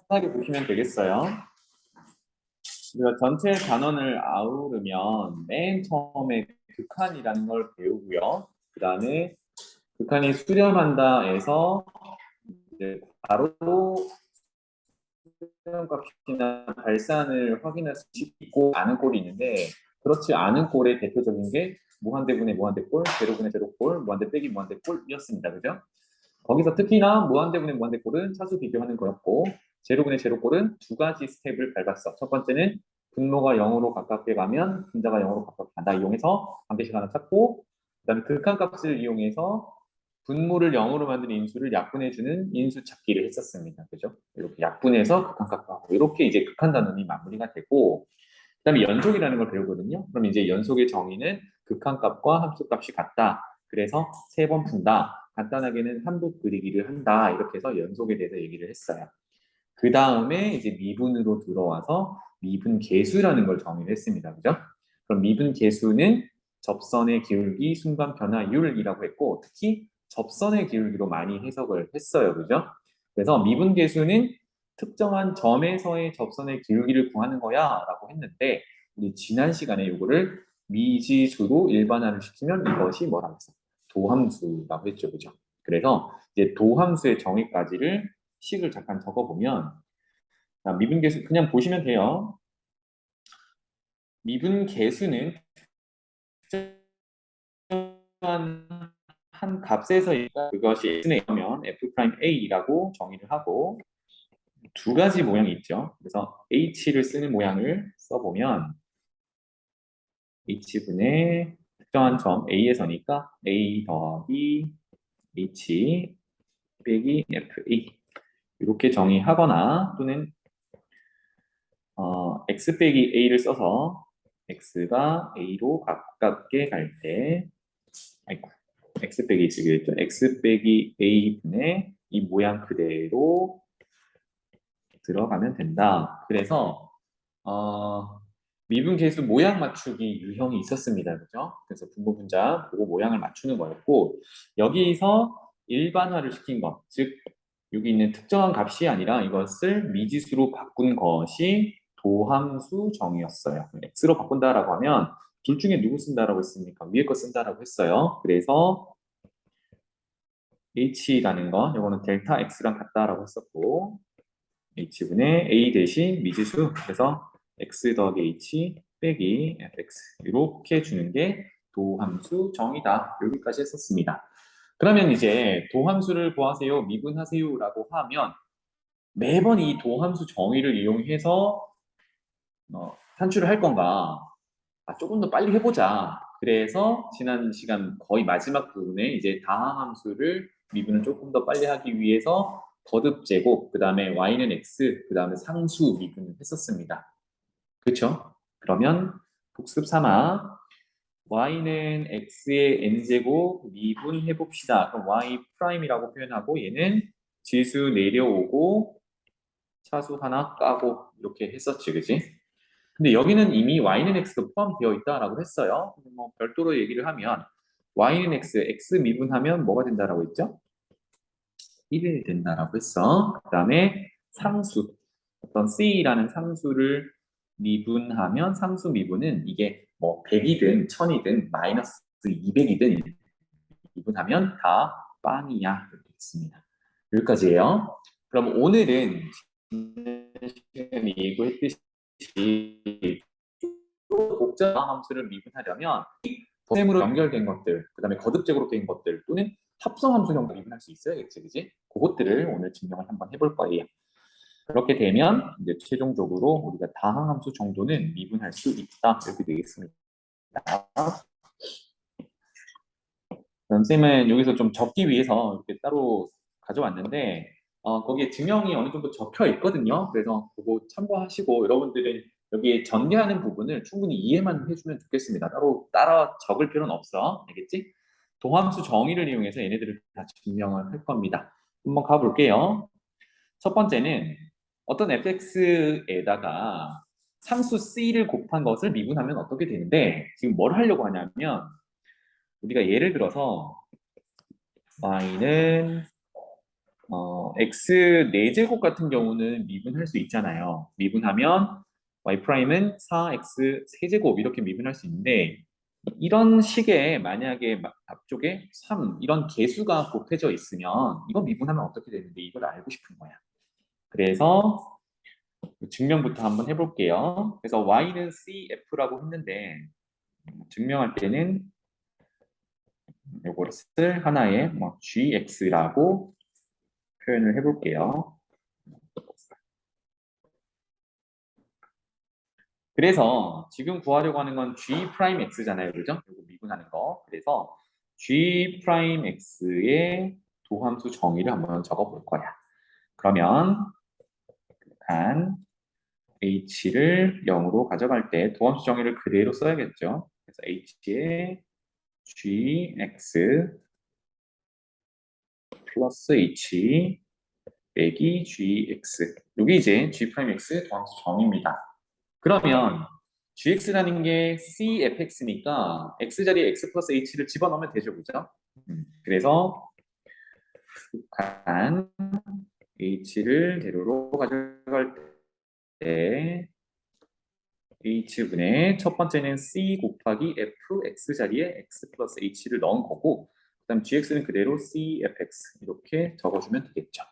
편하게 보시면 되겠어요. 우리가 전체 단원을 아우르면 맨 처음에 극한이라는 걸 배우고요. 그 다음에 극한이 수렴한다에서 이제 바로 수렴값이나 발산을 확인할 수 있고 아는 꼴이 있는데 그렇지 않은 꼴의 대표적인 게 무한대분의 무한대꼴, 제로분의 제로꼴, 무한대 빼기 무한대꼴이었습니다. 그죠? 거기서 특히나 무한대분의 무한대꼴은 차수 비교하는 거였고 제로분의 제로꼴은 두 가지 스텝을 밟았어. 첫 번째는 분모가 0으로 가깝게 가면 분자가 0으로 가깝게 간다. 이용해서 관계식 하나 찾고 그다음에 극한값을 이용해서 분모를 0으로 만든 인수를 약분해주는 인수 찾기를 했었습니다. 그죠? 이렇게 약분해서 극한값하고 이렇게 이제 극한 단원이 마무리가 되고 그다음에 연속이라는 걸 배우거든요. 그럼 이제 연속의 정의는 극한값과 함수값이 같다. 그래서 세 번 푼다. 간단하게는 한복 그리기를 한다. 이렇게 해서 연속에 대해서 얘기를 했어요. 그 다음에 이제 미분으로 들어와서 미분 계수라는 걸 정의를 했습니다. 그죠? 그럼 미분 계수는 접선의 기울기, 순간 변화율이라고 했고 특히 접선의 기울기로 많이 해석을 했어요. 그죠? 그래서 미분 계수는 특정한 점에서의 접선의 기울기를 구하는 거야 라고 했는데 우리 지난 시간에 이거를 미지수로 일반화를 시키면 이것이 뭐라고 했어? 도함수라고 했죠. 그죠? 그래서 이제 도함수의 정의까지를 식을 잠깐 적어보면 미분 계수 그냥 보시면 돼요. 미분 계수는 특정한 한 값에서 그것이 x면 f'a라고 정의를 하고 두 가지 모양이 있죠. 그래서 h를 쓰는 모양을 써보면 h분의 특정한 점 a에서니까 a 더하기 h 빼기 fa 이렇게 정의하거나 또는 x 빼기 a를 써서 x가 a로 가깝게 갈 때, 아이고, x 빼기 쓰기로 했죠. x 빼기 a분의 이 모양 그대로 들어가면 된다. 그래서 미분 계수 모양 맞추기 유형이 있었습니다. 그죠? 그래서 분모 분자 보고 모양을 맞추는 거였고 여기서 일반화를 시킨 것, 즉 여기 있는 특정한 값이 아니라 이것을 미지수로 바꾼 것이 도함수 정의였어요. x로 바꾼다라고 하면 둘 중에 누구 쓴다라고 했습니까? 위에 거 쓴다라고 했어요. 그래서 h라는 거, 이거는 델타 x랑 같다라고 했었고 h분의 a 대신 미지수, 그래서 x 더하기 h 빼기 fx 이렇게 주는 게 도함수 정의다. 여기까지 했었습니다. 그러면 이제 도함수를 구하세요, 미분하세요라고 하면 매번 이 도함수 정의를 이용해서 산출을 할 건가? 조금 더 빨리 해보자. 그래서 지난 시간 거의 마지막 부분에 이제 다항함수를 미분을 조금 더 빨리 하기 위해서 거듭 제곱, 그 다음에 y는 x, 그 다음에 상수 미분을 했었습니다. 그렇죠? 그러면 복습 삼아 y는 x의 n제곱 미분해 봅시다. 그럼 y 프라임이라고 표현하고 얘는 지수 내려오고 차수 하나 까고 이렇게 했었지, 그지? 근데 여기는 이미 y는 x도 포함되어 있다라고 했어요. 근데 뭐 별도로 얘기를 하면 y는 x 미분하면 뭐가 된다라고 했죠? 1이 된다라고 했어. 그 다음에 상수, 어떤 c라는 상수를 미분하면 상수 미분은 이게 뭐 100이든 1000이든 마이너스 200이든 미분하면 다 빵이야. 이렇게 했습니다. 여기까지예요. 그럼 오늘은 지난 시간에 예고했듯이 복잡한 함수를 미분하려면 셈으로 연결된 것들, 그 다음에 거듭적으로 된 것들 또는 합성함수형으로 미분할 수 있어야겠지, 그지? 그것들을 오늘 증명을 한번 해볼 거예요. 그렇게 되면 이제 최종적으로 우리가 다항함수 정도는 미분할 수 있다 이렇게 되겠습니다. 그럼 쌤은 여기서 좀 적기 위해서 이렇게 따로 가져왔는데 거기에 증명이 어느 정도 적혀 있거든요. 그래서 그거 참고하시고 여러분들은 여기에 전개하는 부분을 충분히 이해만 해주면 좋겠습니다. 따라 적을 필요는 없어. 알겠지? 도함수 정의를 이용해서 얘네들을 다 증명을 할 겁니다. 한번 가볼게요. 첫 번째는 어떤 fx에다가 상수 c를 곱한 것을 미분하면 어떻게 되는데 지금 뭘 하려고 하냐면 우리가 예를 들어서 y는 x 4제곱 같은 경우는 미분할 수 있잖아요. 미분하면 y'은 4x 세제곱 이렇게 미분할 수 있는데 이런 식의 만약에 앞쪽에 3 이런 개수가 곱해져 있으면 이거 미분하면 어떻게 되는데 이걸 알고 싶은 거야. 그래서 증명부터 한번 해볼게요. 그래서 y는 cf라고 했는데 증명할 때는 이것을 하나의 gx라고 표현을 해볼게요. 그래서 지금 구하려고 하는 건 G'X잖아요. 그죠? 이거 미분하는 거. 그래서 G'X의 도함수 정의를 한번 적어볼 거야. 그러면 한 H를 0으로 가져갈 때 도함수 정의를 그대로 써야겠죠. 그래서 H의 Gx 플러스 H 빼기 Gx. 이게 이제 G'X 도함수 정의입니다. 그러면 gx라는 게 cfx니까 x 자리에 x 플러스 h를 집어넣으면 되죠, 그죠? 그래서 극한 h를 재료로 가져갈 때 h분의 첫 번째는 c 곱하기 f x 자리에 x 플러스 h를 넣은 거고 그다음 gx는 그대로 cfx 이렇게 적어주면 되겠죠.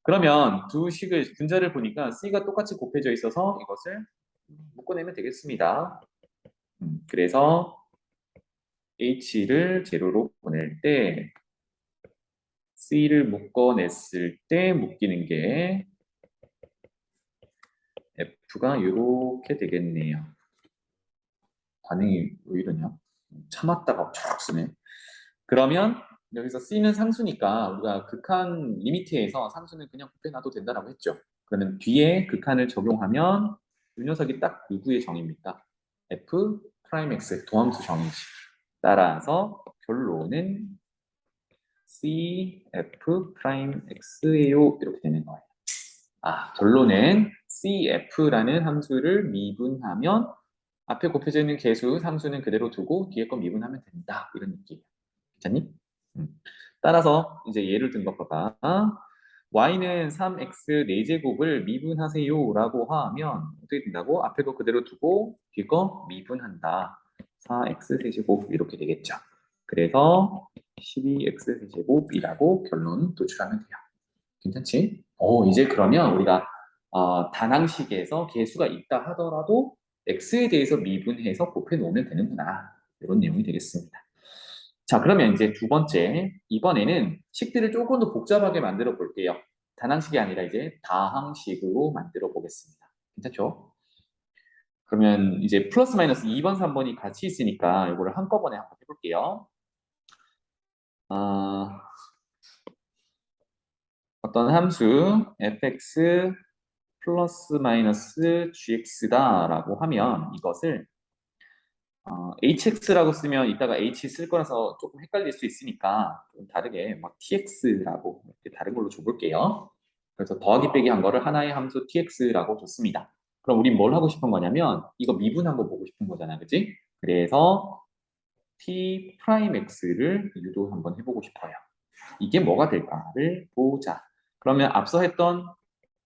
그러면 두 식을 분자를 보니까 c가 똑같이 곱해져 있어서 이것을 묶어내면 되겠습니다. 그래서 h를 제로로 보낼 때 c를 묶어냈을 때 묶이는 게 f가 이렇게 되겠네요. 반응이 왜 이러냐? 참았다가 쫙 쓰네. 그러면 여기서 c는 상수니까 우리가 극한 리미트에서 상수는 그냥 곱해놔도 된다라고 했죠. 그러면 뒤에 극한을 적용하면 이 녀석이 딱 누구의 정의입니까? f 프라임 x 도함수 정의지. 따라서 결론은 cf 프라임 x예요. 이렇게 되는 거예요. 결론은 cf라는 함수를 미분하면 앞에 곱해져 있는 개수 상수는 그대로 두고 뒤에 거 미분하면 된다. 이런 느낌. 괜찮니? 따라서 이제 예를 든 것 봐봐. y는 3x 4제곱을 미분하세요 라고 하면 어떻게 된다고? 앞에 거 그대로 두고 뒤에 거 미분한다. 4x 세제곱 이렇게 되겠죠. 그래서 12x 세제곱이라고 결론 도출하면 돼요. 괜찮지? 이제 그러면 우리가 단항식에서 개수가 있다 하더라도 x에 대해서 미분해서 곱해 놓으면 되는구나. 이런 내용이 되겠습니다. 자, 그러면 이제 두 번째, 이번에는 식들을 조금 더 복잡하게 만들어 볼게요. 단항식이 아니라 이제 다항식으로 만들어 보겠습니다. 괜찮죠? 그러면 이제 플러스 마이너스 2번, 3번이 같이 있으니까 이거를 한꺼번에 한번 해볼게요. 어떤 함수 fx 플러스 마이너스 gx다라고 하면 이것을 hx라고 쓰면 이따가 h 쓸 거라서 조금 헷갈릴 수 있으니까 좀 다르게 막 tx라고 이렇게 다른 걸로 줘볼게요. 그래서 더하기 빼기 한 거를 하나의 함수 tx라고 줬습니다. 그럼 우린 뭘 하고 싶은 거냐면 이거 미분한 거 보고 싶은 거잖아, 그치? 그래서 t 프라임 x를 유도 한번 해보고 싶어요. 이게 뭐가 될까를 보자. 그러면 앞서 했던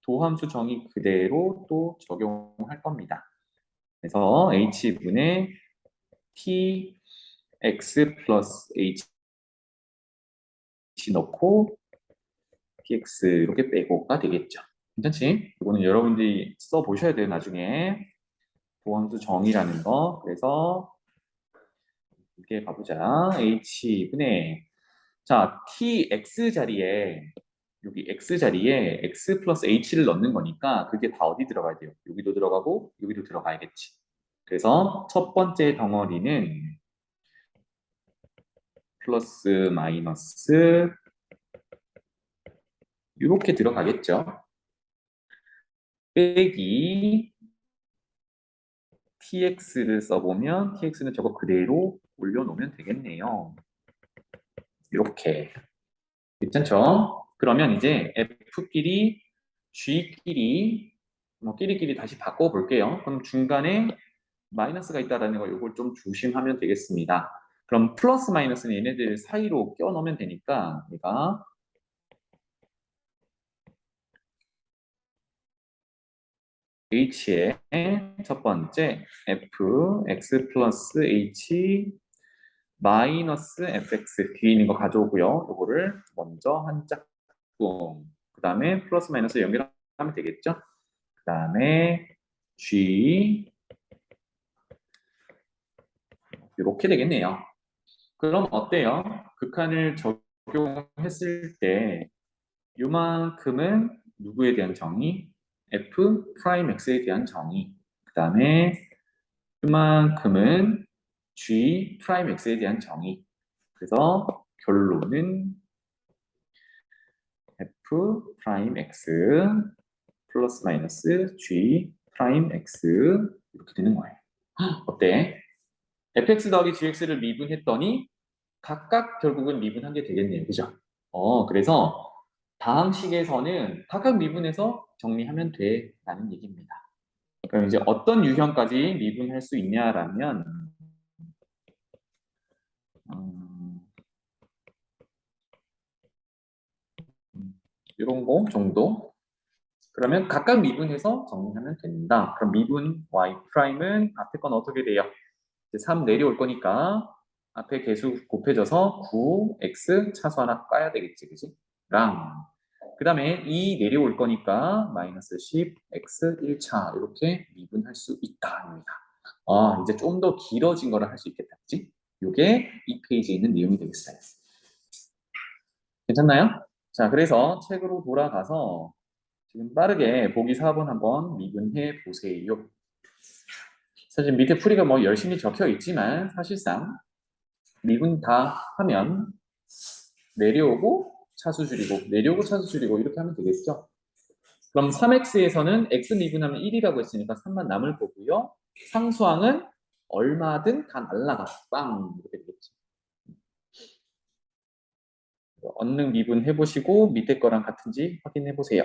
도함수 정의 그대로 또 적용할 겁니다. 그래서 h분의 t x 플러스 h 넣고 tx 이렇게 빼고가 되겠죠. 괜찮지? 이거는 여러분들이 써보셔야 돼요, 나중에. 도함수 정의라는 거. 그래서 이렇게 가보자. h분의 자, tx 자리에 여기 x 자리에 x 플러스 h를 넣는 거니까 그게 다 어디 들어가야 돼요? 여기도 들어가고 여기도 들어가야겠지. 그래서 첫 번째 덩어리는 플러스 마이너스 이렇게 들어가겠죠. 빼기 tx를 써보면 tx는 저거 그대로 올려놓으면 되겠네요. 이렇게. 괜찮죠? 그러면 이제 f끼리 g끼리 끼리끼리 다시 바꿔볼게요. 그럼 중간에 마이너스가 있다라는 거 이걸 좀 조심하면 되겠습니다. 그럼 플러스 마이너스는 얘네들 사이로 껴넣으면 되니까 우리가 h의 첫 번째 f x 플러스 h 마이너스 fx 뒤에 있는 거 가져오고요. 요거를 먼저 한 짝꿍. 그 다음에 플러스 마이너스 연결하면 되겠죠? 그 다음에 g 이렇게 되겠네요. 그럼 어때요? 극한을 적용했을 때 요만큼은 누구에 대한 정의? f 프라임 x에 대한 정의. 그 다음에 요만큼은 g 프라임 x에 대한 정의. 그래서 결론은 f 프라임 x 플러스 마이너스 g 프라임 x 이렇게 되는 거예요. 어때? fx 더하기 gx를 미분했더니 각각 결국은 미분한 게 되겠네요. 그죠? 그래서 다항식에서는 각각 미분해서 정리하면 돼 라는 얘기입니다. 그럼 이제 어떤 유형까지 미분할 수 있냐라면 이런 거 정도. 그러면 각각 미분해서 정리하면 된다. 그럼 미분 y 프라임은 앞에 건 어떻게 돼요? 이제 3 내려올 거니까 앞에 계수 곱해져서 9x 차수 하나 까야 되겠지, 그지? 랑. 그 다음에 2 내려올 거니까 마이너스 10 x 1차 이렇게 미분할 수 있다입니다. 이제 좀 더 길어진 거를 할 수 있겠다, 그지? 요게 이 페이지에 있는 내용이 되겠어요. 괜찮나요? 자, 그래서 책으로 돌아가서 지금 빠르게 보기 4번 한번 미분해 보세요. 사실 밑에 풀이가 뭐 열심히 적혀 있지만 사실상 미분 다 하면 내려오고 차수 줄이고 내려오고 차수 줄이고 이렇게 하면 되겠죠. 그럼 3x에서는 x 미분하면 1이라고 했으니까 3만 남을 거고요. 상수항은 얼마든 다 날라가 빵 이렇게 되겠죠. 언능 미분 해보시고 밑에 거랑 같은지 확인해 보세요.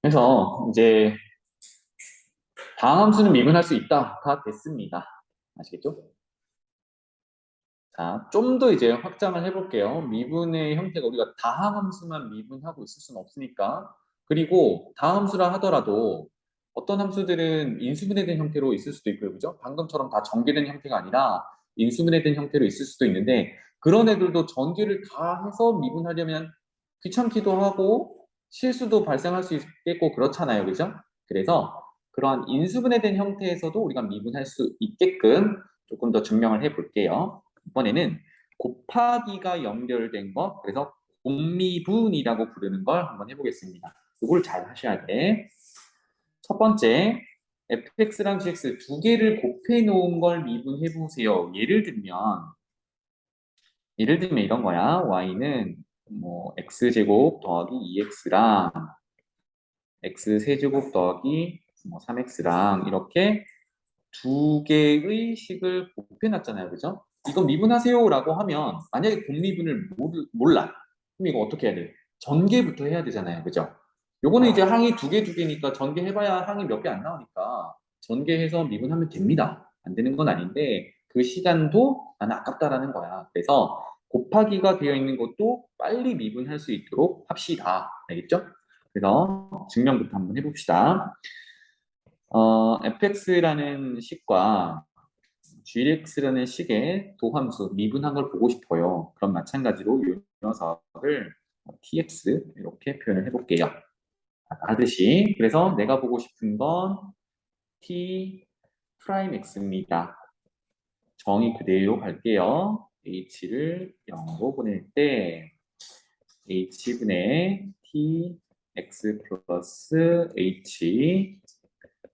그래서 이제 다음 함수는 미분할 수 있다. 다 됐습니다. 아시겠죠? 자, 좀 더 이제 확장을 해볼게요. 미분의 형태가 우리가 다함수만 미분하고 있을 수는 없으니까. 그리고 다함수라 하더라도 어떤 함수들은 인수분해된 형태로 있을 수도 있고요. 그죠? 방금처럼 다 전개된 형태가 아니라 인수분해된 형태로 있을 수도 있는데 그런 애들도 전개를 다 해서 미분하려면 귀찮기도 하고 실수도 발생할 수 있겠고 그렇잖아요. 그죠? 그래서 그런 인수분해된 형태에서도 우리가 미분할 수 있게끔 조금 더 증명을 해볼게요. 이번에는 곱하기가 연결된 것, 그래서 곱미분이라고 부르는 걸 한번 해보겠습니다. 이걸 잘 하셔야 돼. 첫 번째, fx랑 gx 두 개를 곱해 놓은 걸 미분해 보세요. 예를 들면 이런 거야. y는 뭐 x제곱 더하기 2x랑 x세제곱 더하기 뭐 3x랑 이렇게 두 개의 식을 곱해놨잖아요. 그죠? 이거 미분하세요라고 하면 만약에 곱미분을 몰라. 그럼 이거 어떻게 해야 돼? 전개부터 해야 되잖아요. 그죠? 요거는 이제 항이 두 개니까 전개해봐야 항이 몇 개 안 나오니까 전개해서 미분하면 됩니다. 안 되는 건 아닌데 그 시간도 나는 아깝다라는 거야. 그래서 곱하기가 되어 있는 것도 빨리 미분할 수 있도록 합시다. 알겠죠? 그래서 증명부터 한번 해봅시다. fx라는 식과 gx라는 식의 도함수 미분한 걸 보고 싶어요. 그럼 마찬가지로 이 녀석을 tx 이렇게 표현을 해볼게요. 하듯이 그래서 내가 보고 싶은 건 t 프라임 x입니다. 정의 그대로 갈게요. h를 0으로 보낼 때 h분의 t x 플러스 h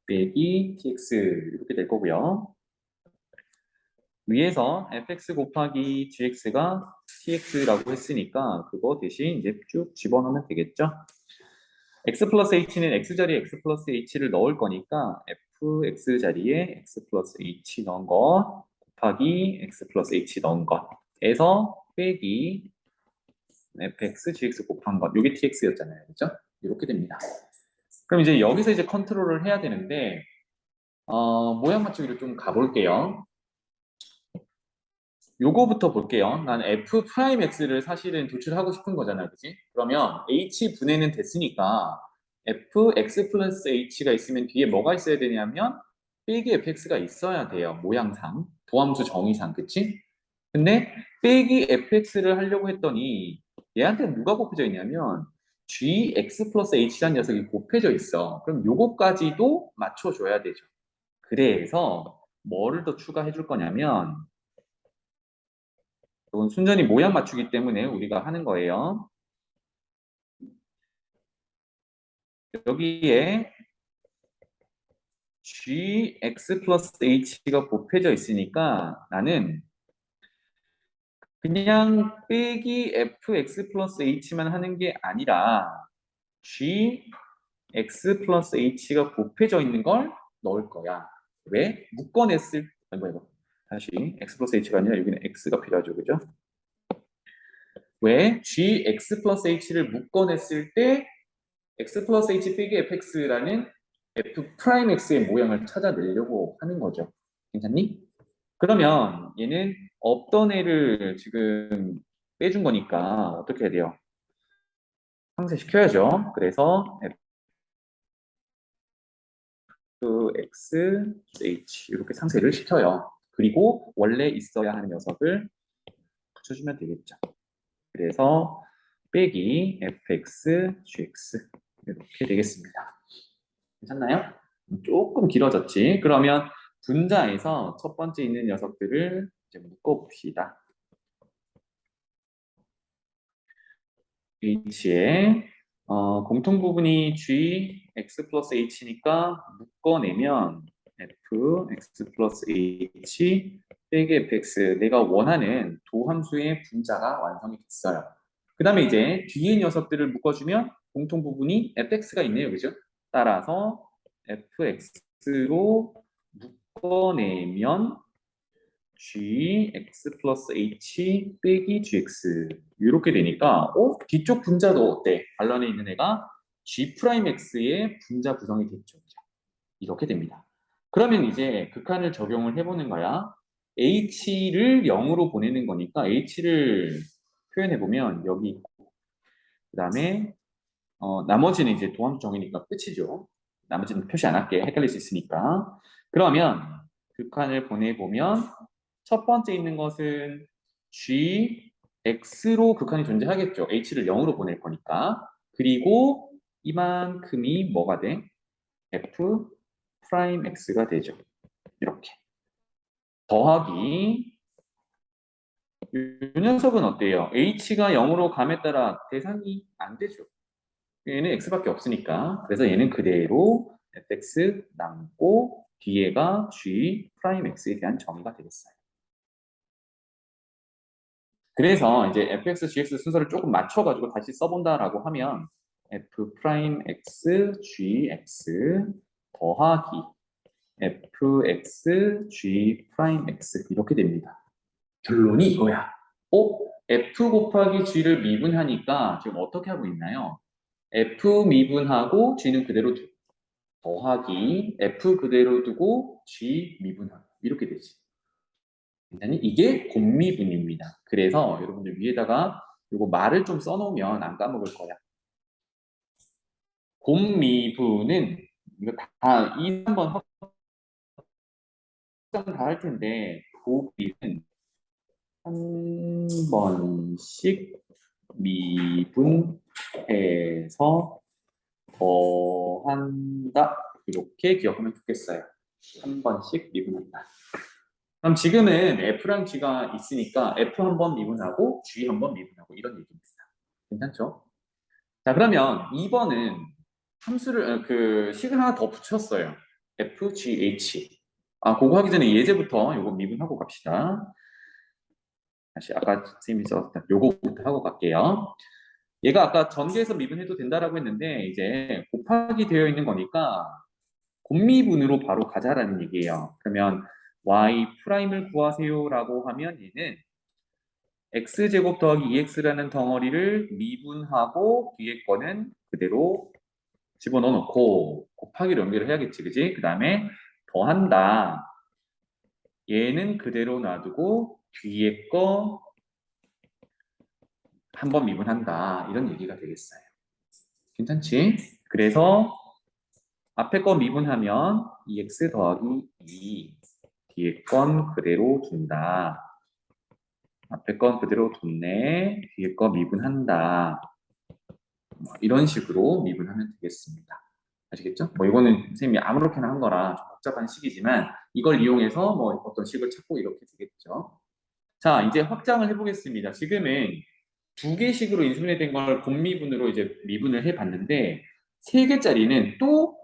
빼기 tx 이렇게 될 거고요. 위에서 fx 곱하기 gx가 tx라고 했으니까 그거 대신 이제 쭉 집어넣으면 되겠죠. x 플러스 h는 x 자리에 x 플러스 h를 넣을 거니까 fx 자리에 x 플러스 h 넣은 것 곱하기 x 플러스 h 넣은 것에서 빼기 fx, gx 곱한 것. 이게 tx였잖아요. 그죠? 이렇게 됩니다. 그럼 이제 여기서 이제 컨트롤을 해야 되는데 모양 맞추기를 좀 가볼게요. 요거부터 볼게요. 난 f 프라임 x를 사실은 도출하고 싶은 거잖아요. 그지? 그러면 h 분해는 됐으니까 f x 플러스 h가 있으면 뒤에 뭐가 있어야 되냐면 빼기 fx가 있어야 돼요. 모양상. 도함수 정의상. 그치? 근데 빼기 fx를 하려고 했더니 얘한테는 누가 곱해져 있냐면 gx 플러스 h라는 녀석이 곱해져 있어. 그럼 요거까지도 맞춰줘야 되죠. 그래서 뭐를 더 추가해 줄 거냐면 이건 순전히 모양 맞추기 때문에 우리가 하는 거예요. 여기에 gx 플러스 h가 곱해져 있으니까 나는 그냥 빼기 fx 플러스 h만 하는 게 아니라 gx 플러스 h가 곱해져 있는 걸 넣을 거야. 왜? 묶어냈을 이거 다시 x 플러스 h가 아니라 여기는 x가 필요하죠. 그죠? 왜? gx 플러스 h를 묶어냈을 때 x 플러스 h 빼기 fx라는 f 프라임 x의 모양을 찾아내려고 하는 거죠. 괜찮니? 그러면 얘는 없던 애를 지금 빼준 거니까 어떻게 해야 돼요? 상쇄시켜야죠. 그래서 fx, h 이렇게 상쇄를 시켜요. 그리고 원래 있어야 하는 녀석을 붙여주면 되겠죠. 그래서 빼기 fx, gx 이렇게 되겠습니다. 괜찮나요? 조금 길어졌지. 그러면 분자에서 첫 번째 있는 녀석들을 이제 묶어봅시다. h의 공통 부분이 g, x 플러스 h니까 묶어내면 f, x 플러스 h 빼기 fx 내가 원하는 도함수의 분자가 완성이 됐어요. 그 다음에 이제 뒤에 녀석들을 묶어주면 공통 부분이 fx가 있네요. 그죠? 따라서 fx로 묶어내면 gx 플러스 h 빼기 gx 이렇게 되니까 뒤쪽 분자도 어때? 반란에 있는 애가 g 프라임 x의 분자 구성이 됐죠. 이렇게 됩니다. 그러면 이제 극한을 적용을 해보는 거야. h를 0으로 보내는 거니까 h를 표현해보면 여기 있고 그 다음에 나머지는 이제 도함수 정의니까 끝이죠. 나머지는 표시 안 할게. 헷갈릴 수 있으니까. 그러면 극한을 보내보면 첫 번째 있는 것은 g, x로 극한이 존재하겠죠. h를 0으로 보낼 거니까. 그리고 이만큼이 뭐가 돼? f 프라임 x가 되죠. 이렇게. 더하기 이 녀석은 어때요? h가 0으로 감에 따라 계산이 안 되죠. 얘는 x밖에 없으니까. 그래서 얘는 그대로 fx 남고 뒤에가 g 프라임 x에 대한 정의가 되겠어요. 그래서 이제 fx, gx 순서를 조금 맞춰가지고 다시 써본다라고 하면 f 프라임 x, gx 더하기 fx, g 프라임 x 이렇게 됩니다. 결론이 이거야. f 곱하기 g를 미분하니까 지금 어떻게 하고 있나요? f 미분하고 g는 그대로 두고 더하기 f 그대로 두고 g 미분하고 이렇게 되지. 괜찮니? 이게 곱미분입니다. 그래서 여러분들 위에다가 이거 말을 좀 써놓으면 안 까먹을 거야. 곱미분은 이거 다 2, 3번 확장 다 할 텐데 곱미는 한 번씩 미분해서 더한다. 이렇게 기억하면 좋겠어요. 한 번씩 미분한다. 그럼 지금은 F랑 G가 있으니까 F 한 번 미분하고 G 한 번 미분하고 이런 얘기입니다. 괜찮죠? 자, 그러면 2번은 식을 하나 더 붙였어요. FGH. 그거 하기 전에 예제부터 요거 미분하고 갑시다. 다시 아까 선생님이 썼던 요거부터 하고 갈게요. 얘가 아까 전개해서 미분해도 된다라고 했는데 이제 곱하기 되어 있는 거니까 곱미분으로 바로 가자라는 얘기예요. 그러면 y 프라임을 구하세요라고 하면 얘는 x제곱 더하기 2x라는 덩어리를 미분하고 뒤에 거는 그대로 집어넣어 놓고 곱하기로 연결을 해야겠지, 그지? 그 다음에 더한다. 얘는 그대로 놔두고 뒤에 거 한 번 미분한다. 이런 얘기가 되겠어요. 괜찮지? 그래서 앞에 거 미분하면 2x 더하기 2 뒤에 건 그대로 둔다. 앞에 건 그대로 뒀네. 뒤에 거 미분한다. 이런 식으로 미분하면 되겠습니다. 아시겠죠? 이거는 선생님이 아무렇게나 한 거라 좀 복잡한 식이지만 이걸 이용해서 어떤 식을 찾고 이렇게 되겠죠. 자, 이제 확장을 해보겠습니다. 지금은 두 개식으로 인수분해 된 걸 곱미분으로 이제 미분을 해봤는데 세 개짜리는 또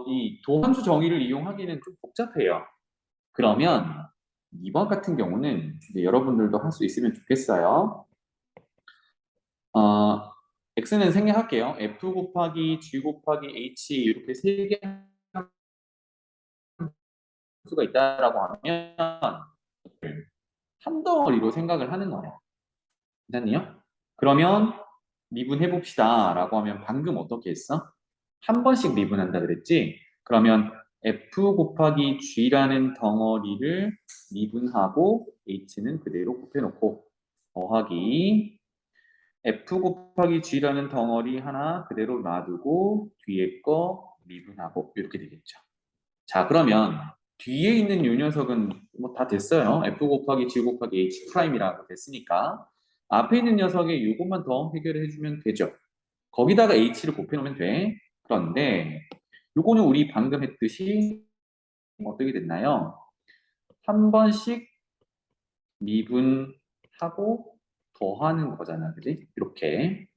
이 도함수 정의를 이용하기는 좀 복잡해요. 그러면 2번 같은 경우는 이제 여러분들도 할 수 있으면 좋겠어요. x는 생략할게요. f 곱하기 g 곱하기 h 이렇게 세 개 함수가 있다라고 하면 한 덩어리로 생각을 하는 거예요. 괜찮니요? 그러면 미분해 봅시다 라고 하면 방금 어떻게 했어? 한 번씩 미분한다 그랬지? 그러면 f 곱하기 g라는 덩어리를 미분하고 h는 그대로 곱해놓고 더하기 f 곱하기 g라는 덩어리 하나 그대로 놔두고 뒤에 거 미분하고 이렇게 되겠죠. 자, 그러면 뒤에 있는 이 녀석은 다 됐어요. f 곱하기 g 곱하기 h 프라임이라고 됐으니까 앞에 있는 녀석에 이것만 더 해결을 해주면 되죠. 거기다가 h를 곱해놓으면 돼. 그런데 요거는 우리 방금 했듯이 어떻게 됐나요? 한 번씩 미분하고 더하는 거잖아, 그지? 이렇게.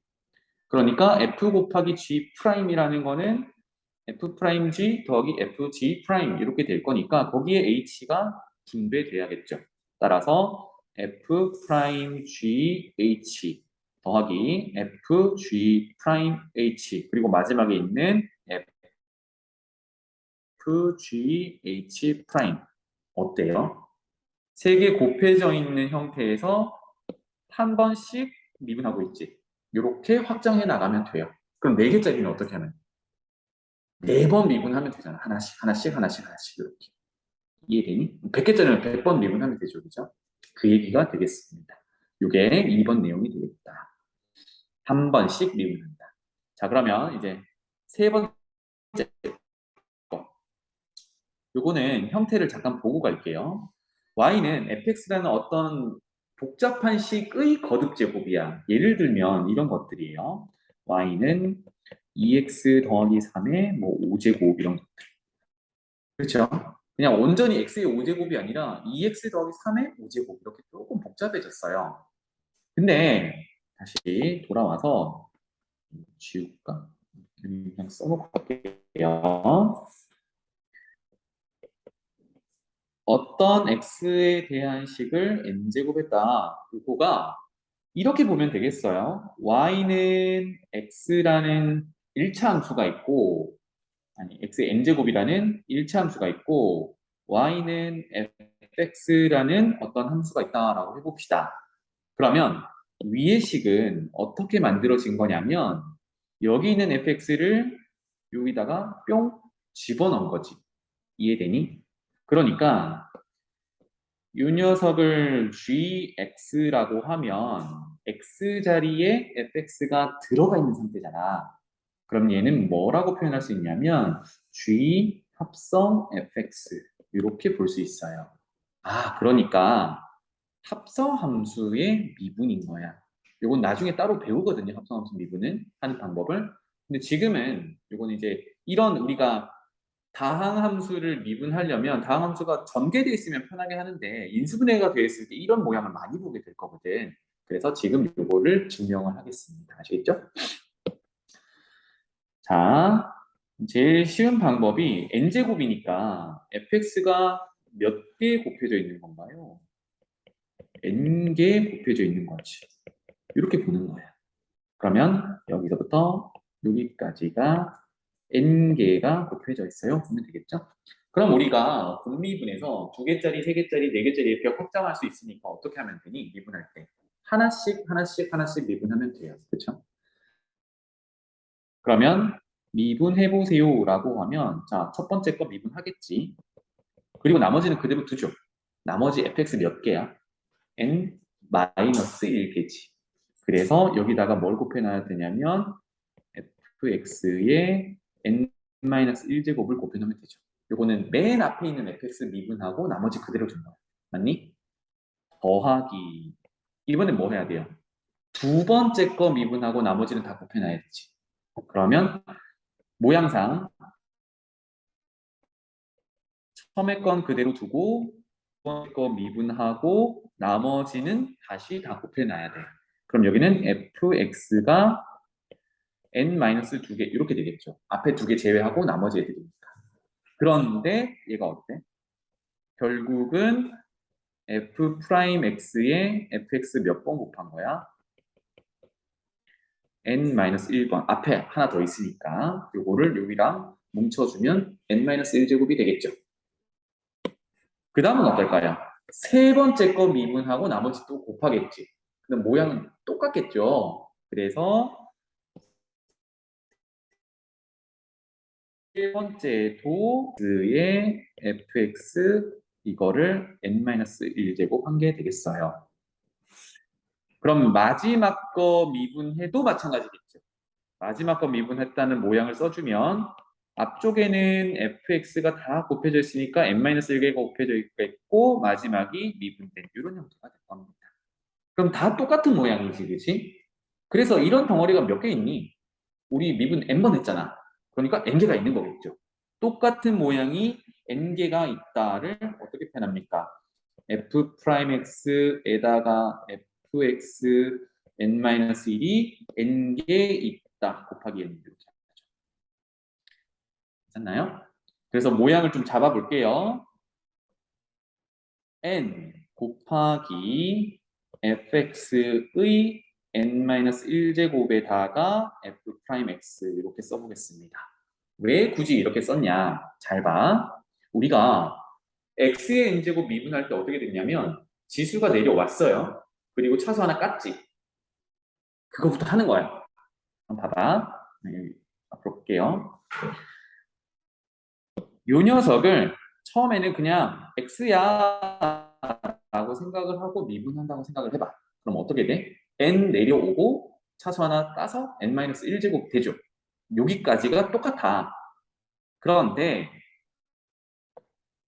그러니까 f 곱하기 g 프라임이라는 거는 f 프라임 g 더하기 f g 프라임 이렇게 될 거니까 거기에 h가 분배돼야겠죠. 따라서 f 프라임 g h 더하기 f g 프라임 h 그리고 마지막에 있는 f g h 프라임 어때요? 세 개 곱해져 있는 형태에서 한 번씩 미분하고 있지. 이렇게 확장해 나가면 돼요. 그럼 네 개짜리는 어떻게 하면? 네 번 미분하면 되잖아. 하나씩, 하나씩, 하나씩, 하나씩 이렇게. 이해되니? 100개짜리는 100번 미분하면 되죠. 그죠? 그 얘기가 되겠습니다. 이게 2번 내용이 되겠다. 한 번씩 미분한다. 자, 그러면 이제 세 번째 거. 요거는 형태를 잠깐 보고 갈게요. y는 fx라는 어떤 복잡한 식의 거듭제곱이야. 예를 들면 이런 것들이에요. y는 2x 더하기 3의 5제곱 이런 것들. 그렇죠? 그냥 온전히 x의 5제곱이 아니라 2x 더하기 3의 5제곱 이렇게 조금 복잡해졌어요. 근데 다시 돌아와서 지울까? 그냥 써놓고 갈게요. 어떤 x에 대한 식을 n제곱했다. 이거가 이렇게 보면 되겠어요. y는 x라는 1차 함수가 있고 x의 n제곱이라는 1차 함수가 있고 y는 fx라는 어떤 함수가 있다라고 해봅시다. 그러면 위의 식은 어떻게 만들어진 거냐면 여기 있는 fx를 여기다가 뿅 집어넣은 거지. 이해되니? 그러니까 이 녀석을 gx라고 하면 x 자리에 fx가 들어가 있는 상태잖아. 그럼 얘는 뭐라고 표현할 수 있냐면 g 합성 fx 이렇게 볼 수 있어요. 그러니까 합성 함수의 미분인 거야. 이건 나중에 따로 배우거든요. 합성 함수 미분은 하는 방법을. 근데 지금은 이건 이제 이런 우리가 다항 함수를 미분하려면 다항 함수가 전개되어 있으면 편하게 하는데 인수분해가 되어 있을 때 이런 모양을 많이 보게 될 거거든. 그래서 지금 이거를 증명을 하겠습니다. 아시겠죠? 자, 제일 쉬운 방법이 n제곱이니까 fx가 몇 개 곱해져 있는 건가요? n개 곱해져 있는 거지. 이렇게 보는 거야. 그러면 여기서부터 여기까지가 n개가 곱해져 있어요. 보면 되겠죠? 그럼 우리가 분미분에서 2개짜리, 3개짜리, 4개짜리 이렇게 확장할 수 있으니까 어떻게 하면 되니? 미분할 때. 하나씩 미분하면 돼요. 그렇죠? 그러면 미분해보세요 라고 하면 자, 첫 번째 거 미분하겠지. 그리고 나머지는 그대로 두죠. 나머지 fx 몇 개야? n-1개지. 그래서 여기다가 뭘 곱해놔야 되냐면 fx의 n-1제곱을 곱해놓으면 되죠. 요거는 맨 앞에 있는 fx 미분하고 나머지 그대로 준 거야. 맞니? 더하기. 이번엔 뭐 해야 돼요? 두 번째 거 미분하고 나머지는 다 곱해놔야 되지. 그러면 모양상 처음에 건 그대로 두고 두 번째 거 미분하고 나머지는 다시 다 곱해놔야 돼. 그럼 여기는 fx가 n-2개 이렇게 되겠죠. 앞에 2개 제외하고 나머지 애들이니까. 그런데 얘가 어때? 결국은 f'x에 fx 몇 번 곱한 거야? n-1번. 앞에 하나 더 있으니까 요거를 여기랑 뭉쳐주면 n-1제곱이 되겠죠. 그 다음은 어떨까요? 세 번째 거 미분하고 나머지 또 곱하겠지. 그럼 모양은 똑같겠죠. 그래서 세 번째도 의 fx 이거를 n-1제곱 한 게 되겠어요. 그럼 마지막 거 미분해도 마찬가지겠죠. 마지막 거 미분했다는 모양을 써주면 앞쪽에는 fx가 다 곱해져 있으니까 n-1개가 곱해져 있고 마지막이 미분된 이런 형태가 될 겁니다. 그럼 다 똑같은 모양이지, 그치? 그래서 이런 덩어리가 몇 개 있니? 우리 미분 n번 했잖아. 그러니까 n개가 있는 거겠죠. 똑같은 모양이 n개가 있다를 어떻게 표현합니까? f'x에다가 fx n-1이 n개 있다 곱하기 n 이렇게 하죠. 괜찮나요? 그래서 모양을 좀 잡아볼게요. n 곱하기 fx의 n-1제곱에다가 f'x 이렇게 써보겠습니다. 왜 굳이 이렇게 썼냐? 잘 봐. 우리가 x의 n제곱 미분할 때 어떻게 됐냐면 지수가 내려왔어요. 그리고 차수 하나 깠지. 그거부터 하는 거야. 한번 봐봐. 앞으로 볼게요. 요 녀석을 처음에는 그냥 x야 라고 생각을 하고 미분한다고 생각을 해봐. 그럼 어떻게 돼? n 내려오고 차수 하나 따서 n-1제곱 되죠. 여기까지가 똑같아. 그런데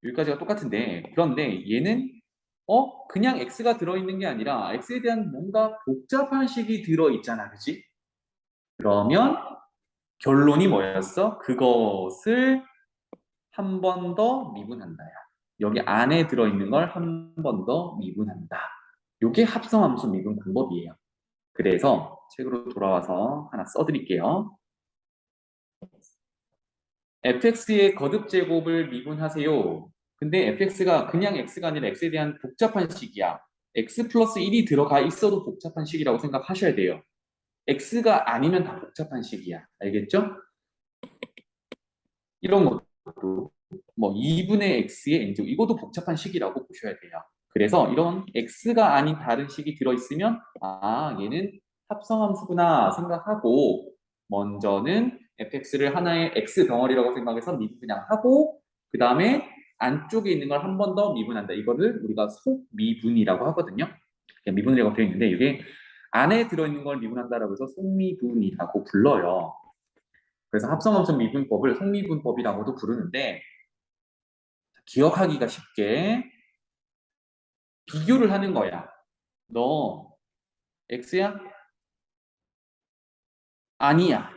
여기까지가 똑같은데 그런데 얘는 그냥 x가 들어있는 게 아니라 x에 대한 뭔가 복잡한 식이 들어있잖아. 그치? 그러면 결론이 뭐였어? 그것을 한 번 더 미분한다야. 여기 안에 들어있는 걸 한 번 더 미분한다. 이게 합성함수 미분 방법이에요. 그래서 책으로 돌아와서 하나 써드릴게요. fx의 거듭제곱을 미분하세요. 근데 fx가 그냥 x가 아니라 x에 대한 복잡한 식이야. x 플러스 1이 들어가 있어도 복잡한 식이라고 생각하셔야 돼요. x가 아니면 다 복잡한 식이야. 알겠죠? 이런 것도 뭐 2분의 x의 n제곱 이것도 복잡한 식이라고 보셔야 돼요. 그래서 이런 x가 아닌 다른 식이 들어있으면 얘는 합성함수구나 생각하고 먼저는 fx를 하나의 x 덩어리라고 생각해서 미분 그냥 하고 그 다음에 안쪽에 있는 걸 한 번 더 미분한다. 이거를 우리가 속미분이라고 하거든요. 미분이라고 되어 있는데 이게 안에 들어있는 걸 미분한다라고 해서 속미분이라고 불러요. 그래서 합성함수 미분법을 속미분법이라고도 부르는데 기억하기가 쉽게 비교를 하는 거야. 너 x야? 아니야.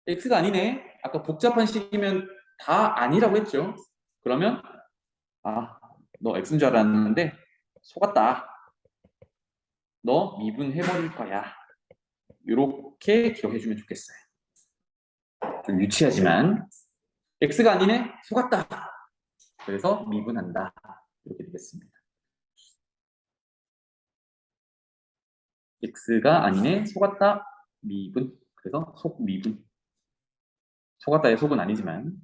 x가 아니네. 아까 복잡한 식이면 다 아니라고 했죠. 그러면 너 x인 줄 알았는데 속았다. 너 미분해버릴 거야. 이렇게 기억해주면 좋겠어요. 좀 유치하지만 x가 아니네? 속았다. 그래서 미분한다. 이렇게 되겠습니다. x가 아니네? 속았다. 미분. 그래서 속미분. 속았다의 속은 아니지만.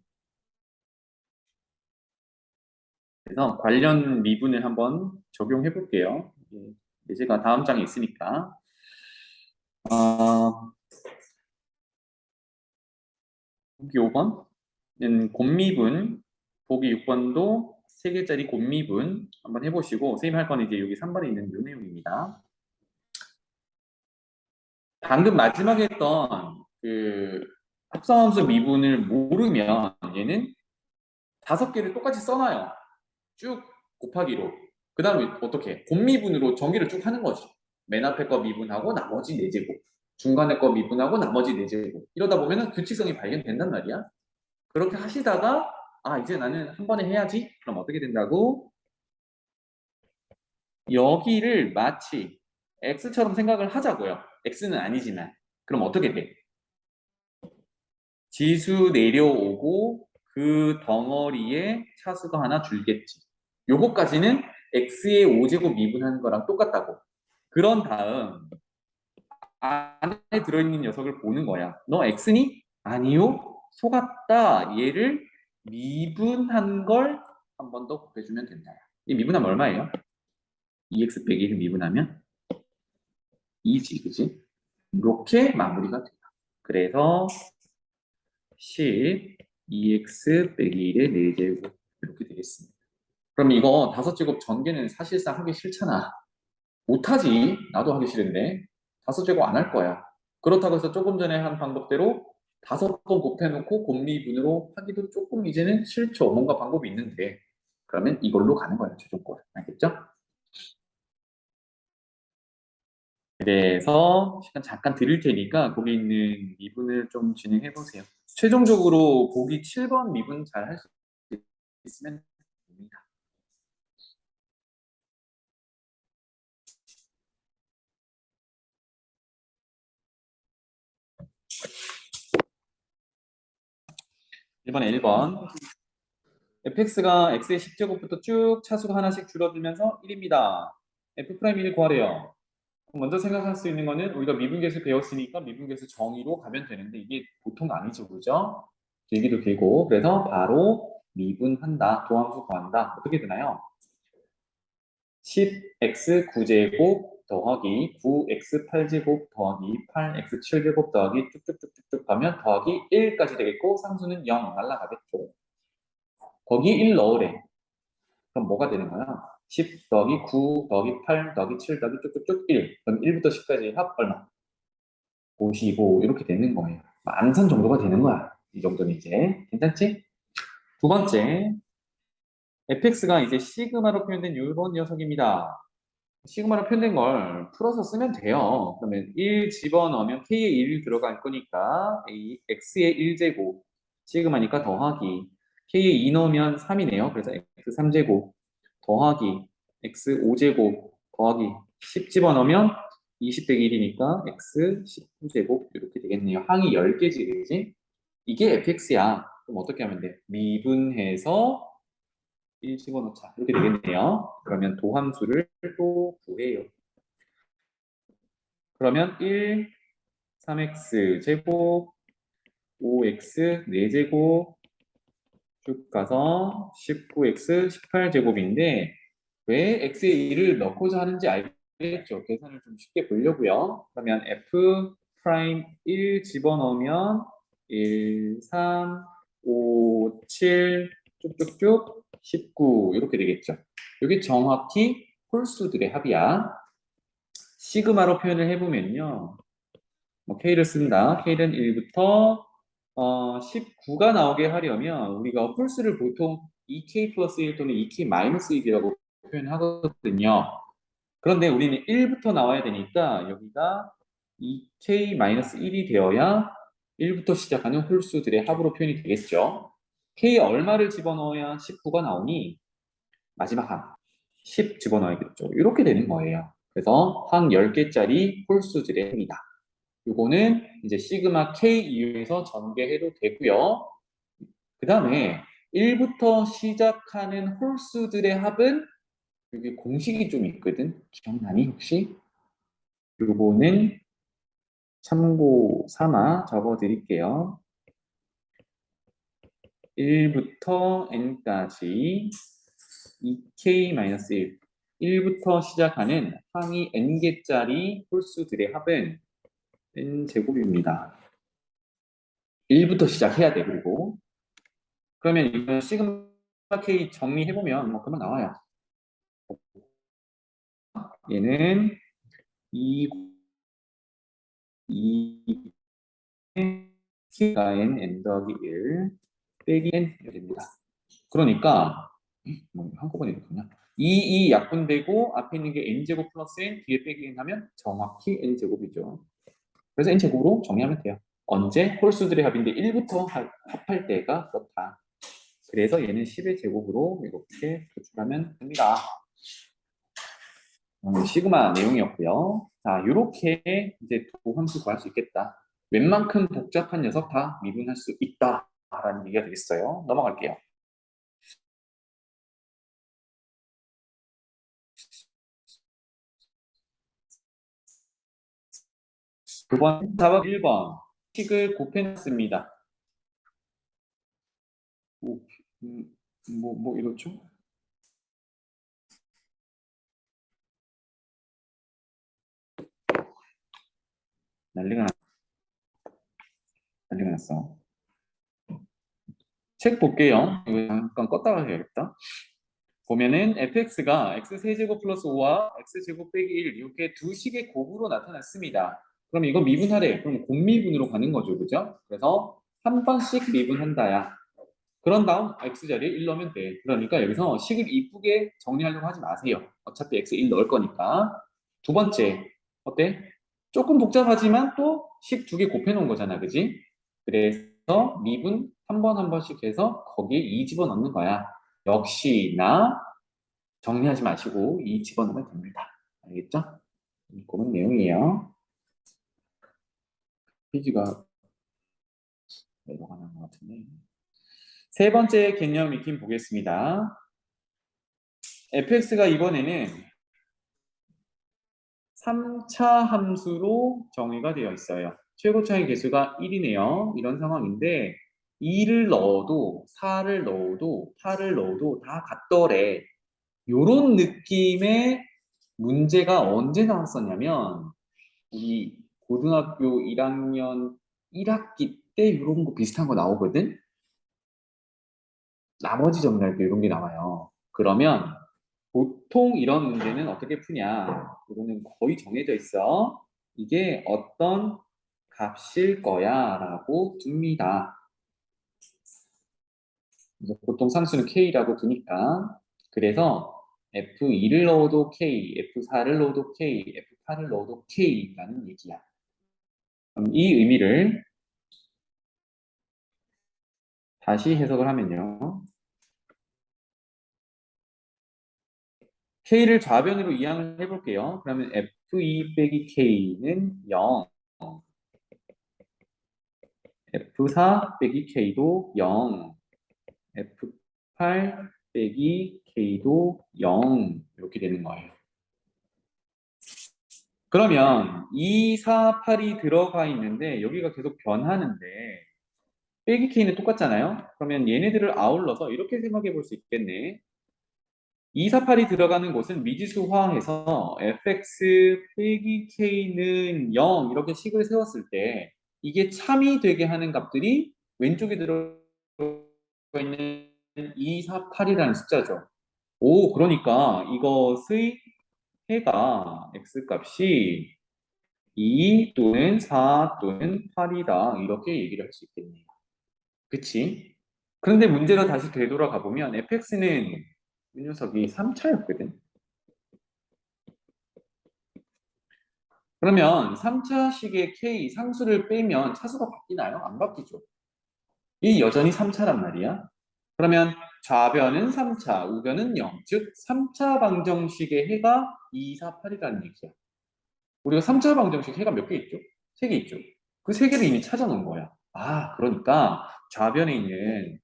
그래서 관련 미분을 한번 적용해 볼게요. 예제가 다음 장에 있으니까. 보기 5번은 곱미분, 보기 6번도 3개짜리 곱미분 한번 해보시고, 선생님 할 거는 이제 여기 3번에 있는 이 내용입니다. 방금 마지막에 했던 그 합성함수 미분을 모르면 얘는 5개를 똑같이 써놔요. 쭉 곱하기로. 그 다음에 어떻게? 곱미분으로 전개를 쭉 하는 거지. 맨 앞에 거 미분하고 나머지 4제곱. 중간에 거 미분하고 나머지 4제곱. 이러다 보면은 규칙성이 발견된단 말이야. 그렇게 하시다가 이제 나는 한 번에 해야지. 그럼 어떻게 된다고? 여기를 마치 x처럼 생각을 하자고요. x는 아니지만. 그럼 어떻게 돼? 지수 내려오고 그 덩어리에 차수가 하나 줄겠지. 요거까지는 x의 5제곱 미분하는 거랑 똑같다고. 그런 다음 안에 들어있는 녀석을 보는 거야. 너 x니? 아니요. 속았다. 얘를 미분한 걸 한 번 더 곱해주면 된다. 이 미분하면 얼마예요? 2x 빼기 1을 미분하면 2지, 그지? 이렇게 마무리가 돼요. 그래서 10, 2x 빼기 1의 4제곱 이렇게 되겠습니다. 그럼 이거 5제곱 전개는 사실상 하기 싫잖아. 못하지. 나도 하기 싫은데 5제곱 안 할 거야. 그렇다고 해서 조금 전에 한 방법대로 5번 곱해놓고 곱미분으로 하기도 조금 이제는 싫죠. 뭔가 방법이 있는데 그러면 이걸로 가는 거예요. 최종권. 알겠죠? 그래서 시간 잠깐 드릴 테니까 거기 있는 미분을 좀 진행해 보세요. 최종적으로 보기 7번 미분 잘 할 수 있으면 됩니다. 이번에 1번 fx가 x의 10제곱부터 쭉 차수가 하나씩 줄어들면서 1입니다. f'1 구하래요. 먼저 생각할 수 있는 거는 우리가 미분계수 배웠으니까 미분계수 정의로 가면 되는데 이게 보통 아니죠. 그죠? 길기도 길고 그래서 바로 미분한다. 도함수 구한다. 어떻게 되나요? 10x 9제곱 더하기 9x 8제곱 더하기 8x 7제곱 더하기 쭉쭉쭉쭉쭉 가면 더하기 1까지 되겠고 상수는 0 날라가겠죠. 거기 1 넣으래. 그럼 뭐가 되는 거야? 10 더하기 9 더하기 8 더하기 7 더하기 쭉쭉쭉 1. 그럼 1부터 10까지 합 얼마? 55 이렇게 되는 거예요. 만선 정도가 되는 거야. 이 정도는 이제 괜찮지? 두 번째 fx가 이제 시그마로 표현된 이런 녀석입니다. 시그마로 표현된 걸 풀어서 쓰면 돼요. 그러면 1 집어넣으면 k에 1 들어갈 거니까 x의 1제곱 시그마니까 더하기 k에 2 넣으면 3이네요. 그래서 x 3제곱 더하기 x 5제곱 더하기 10 집어넣으면 20 빼기 1이니까 x 19제곱 이렇게 되겠네요. 항이 10개지, 그지? 이게 fx야. 그럼 어떻게 하면 돼? 미분해서 1 집어넣자. 이렇게 되겠네요. 그러면 도함수를 또 구해요. 그러면 1, 3x 제곱, 5x 4제곱 쭉 가서 19x 18제곱인데 왜 x의 1을 넣고자 하는지 알겠죠? 계산을 좀 쉽게 보려고요. 그러면 f 프라임 1 집어넣으면 1, 3, 5, 7 쭉쭉쭉 19 이렇게 되겠죠. 이게 정확히 홀수들의 합이야. 시그마로 표현을 해보면요. K를 쓴다. K는 1부터 19가 나오게 하려면 우리가 홀수를 보통 2K 플러스 1 또는 2K 마이너스 1이라고 표현하거든요. 그런데 우리는 1부터 나와야 되니까 여기가 2K 마이너스 1이 되어야 1부터 시작하는 홀수들의 합으로 표현이 되겠죠. K에 얼마를 집어넣어야 19가 나오니 마지막 합 10 집어넣어야겠죠. 이렇게 되는 거예요. 그래서 항 10개짜리 홀수들의 합니다. 요거는 이제 시그마 K 이용해서 전개해도 되고요. 그 다음에 1부터 시작하는 홀수들의 합은 여기 공식이 좀 있거든. 기억나니 혹시? 요거는 참고 삼아 적어 드릴게요. 1부터 n까지 2k-1 1부터 시작하는 항이 n개짜리 홀수들의 합은 n제곱입니다. 1부터 시작해야 돼. 그리고 그러면 이거 시그마 k 정리해보면 뭐 그만 나와요. 얘는 2 k가 n 더하기 1 빼기 n 됩니다. 그러니까 뭐 한꺼번에 이렇구나. 이 약분되고 앞에 있는 게 n제곱 플러스 n 뒤에 빼기 n 하면 정확히 n제곱이죠. 그래서 n제곱으로 정리하면 돼요. 언제? 홀수들의 합인데 1부터 합할 때가 그렇다. 그래서 얘는 10의 제곱으로 이렇게 도출하면 됩니다. 시그마 내용이었고요. 자, 이렇게 이제 도함수 구할 수 있겠다. 웬만큼 복잡한 녀석 다 미분할 수 있다라는 얘기가 되겠어요. 넘어갈게요. 답은 1번. 식을 곱해놨습니다. 뭐 이렇죠? 난리가 났어. 책 볼게요. 이거 잠깐 껐다가 해야겠다. 보면은 fx가 x세제곱 플러스 5와 x제곱 빼기 1 이렇게 두 식의 곱으로 나타났습니다. 그럼 이거 미분하래. 그럼 곱미분으로 가는 거죠. 그죠? 그래서 한 번씩 미분한다야. 그런 다음 x자리에 1 넣으면 돼. 그러니까 여기서 식을 이쁘게 정리하려고 하지 마세요. 어차피 x 1 넣을 거니까. 두 번째, 어때? 조금 복잡하지만 또 식 두 개 곱해 놓은 거잖아. 그지? 그래서 미분 한 번 한 번씩 해서 거기에 2 집어넣는 거야. 역시나 정리하지 마시고 2 집어넣으면 됩니다. 알겠죠? 그런 내용이에요. 페이지가 내려가 나는 것 같은데. 세 번째 개념 익힘 보겠습니다. fx가 이번에는 3차 함수로 정의가 되어 있어요. 최고차의 개수가 1이네요. 이런 상황인데 2를 넣어도 4를 넣어도 8을 넣어도 다 같더래. 요런 느낌의 문제가 언제 나왔었냐면 우리 고등학교 1학년 1학기 때 이런 거 비슷한 거 나오거든? 나머지 정리할 때 이런 게 나와요. 그러면 보통 이런 문제는 어떻게 푸냐? 이거는 거의 정해져 있어. 이게 어떤 값일 거야 라고 둡니다. 보통 상수는 K라고 두니까. 그래서 F2를 넣어도 K, F4를 넣어도 K, F8을 넣어도 K라는 얘기야. 그럼 이 의미를 다시 해석을 하면요. K를 좌변으로 이항을 해볼게요. 그러면 F2 빼기 K는 0, F4 빼기 K도 0, F8 빼기 K도 0 이렇게 되는 거예요. 그러면 2, 4, 8이 들어가 있는데 여기가 계속 변하는데 빼기 K는 똑같잖아요. 그러면 얘네들을 아울러서 이렇게 생각해 볼 수 있겠네. 2, 4, 8이 들어가는 곳은 미지수화해서 fx 빼기 k는 0 이렇게 식을 세웠을 때 이게 참이 되게 하는 값들이 왼쪽에 들어가 있는 2, 4, 8이라는 숫자죠. 오, 그러니까 이것의 해가 x 값이 2 또는 4 또는 8이다 이렇게 얘기를 할 수 있겠네요. 그치? 그런데 문제로 다시 되돌아가 보면 fx는 이 녀석이 3차였거든. 그러면 3차식의 k 상수를 빼면 차수가 바뀌나요? 안 바뀌죠. 이 여전히 3차란 말이야. 그러면 좌변은 3차, 우변은 0. 즉 3차 방정식의 해가 2, 4, 8이라는 얘기야. 우리가 3차 방정식 해가 몇 개 있죠? 3개 있죠. 그 3개를 이미 찾아놓은 거야. 아, 그러니까 좌변에 있는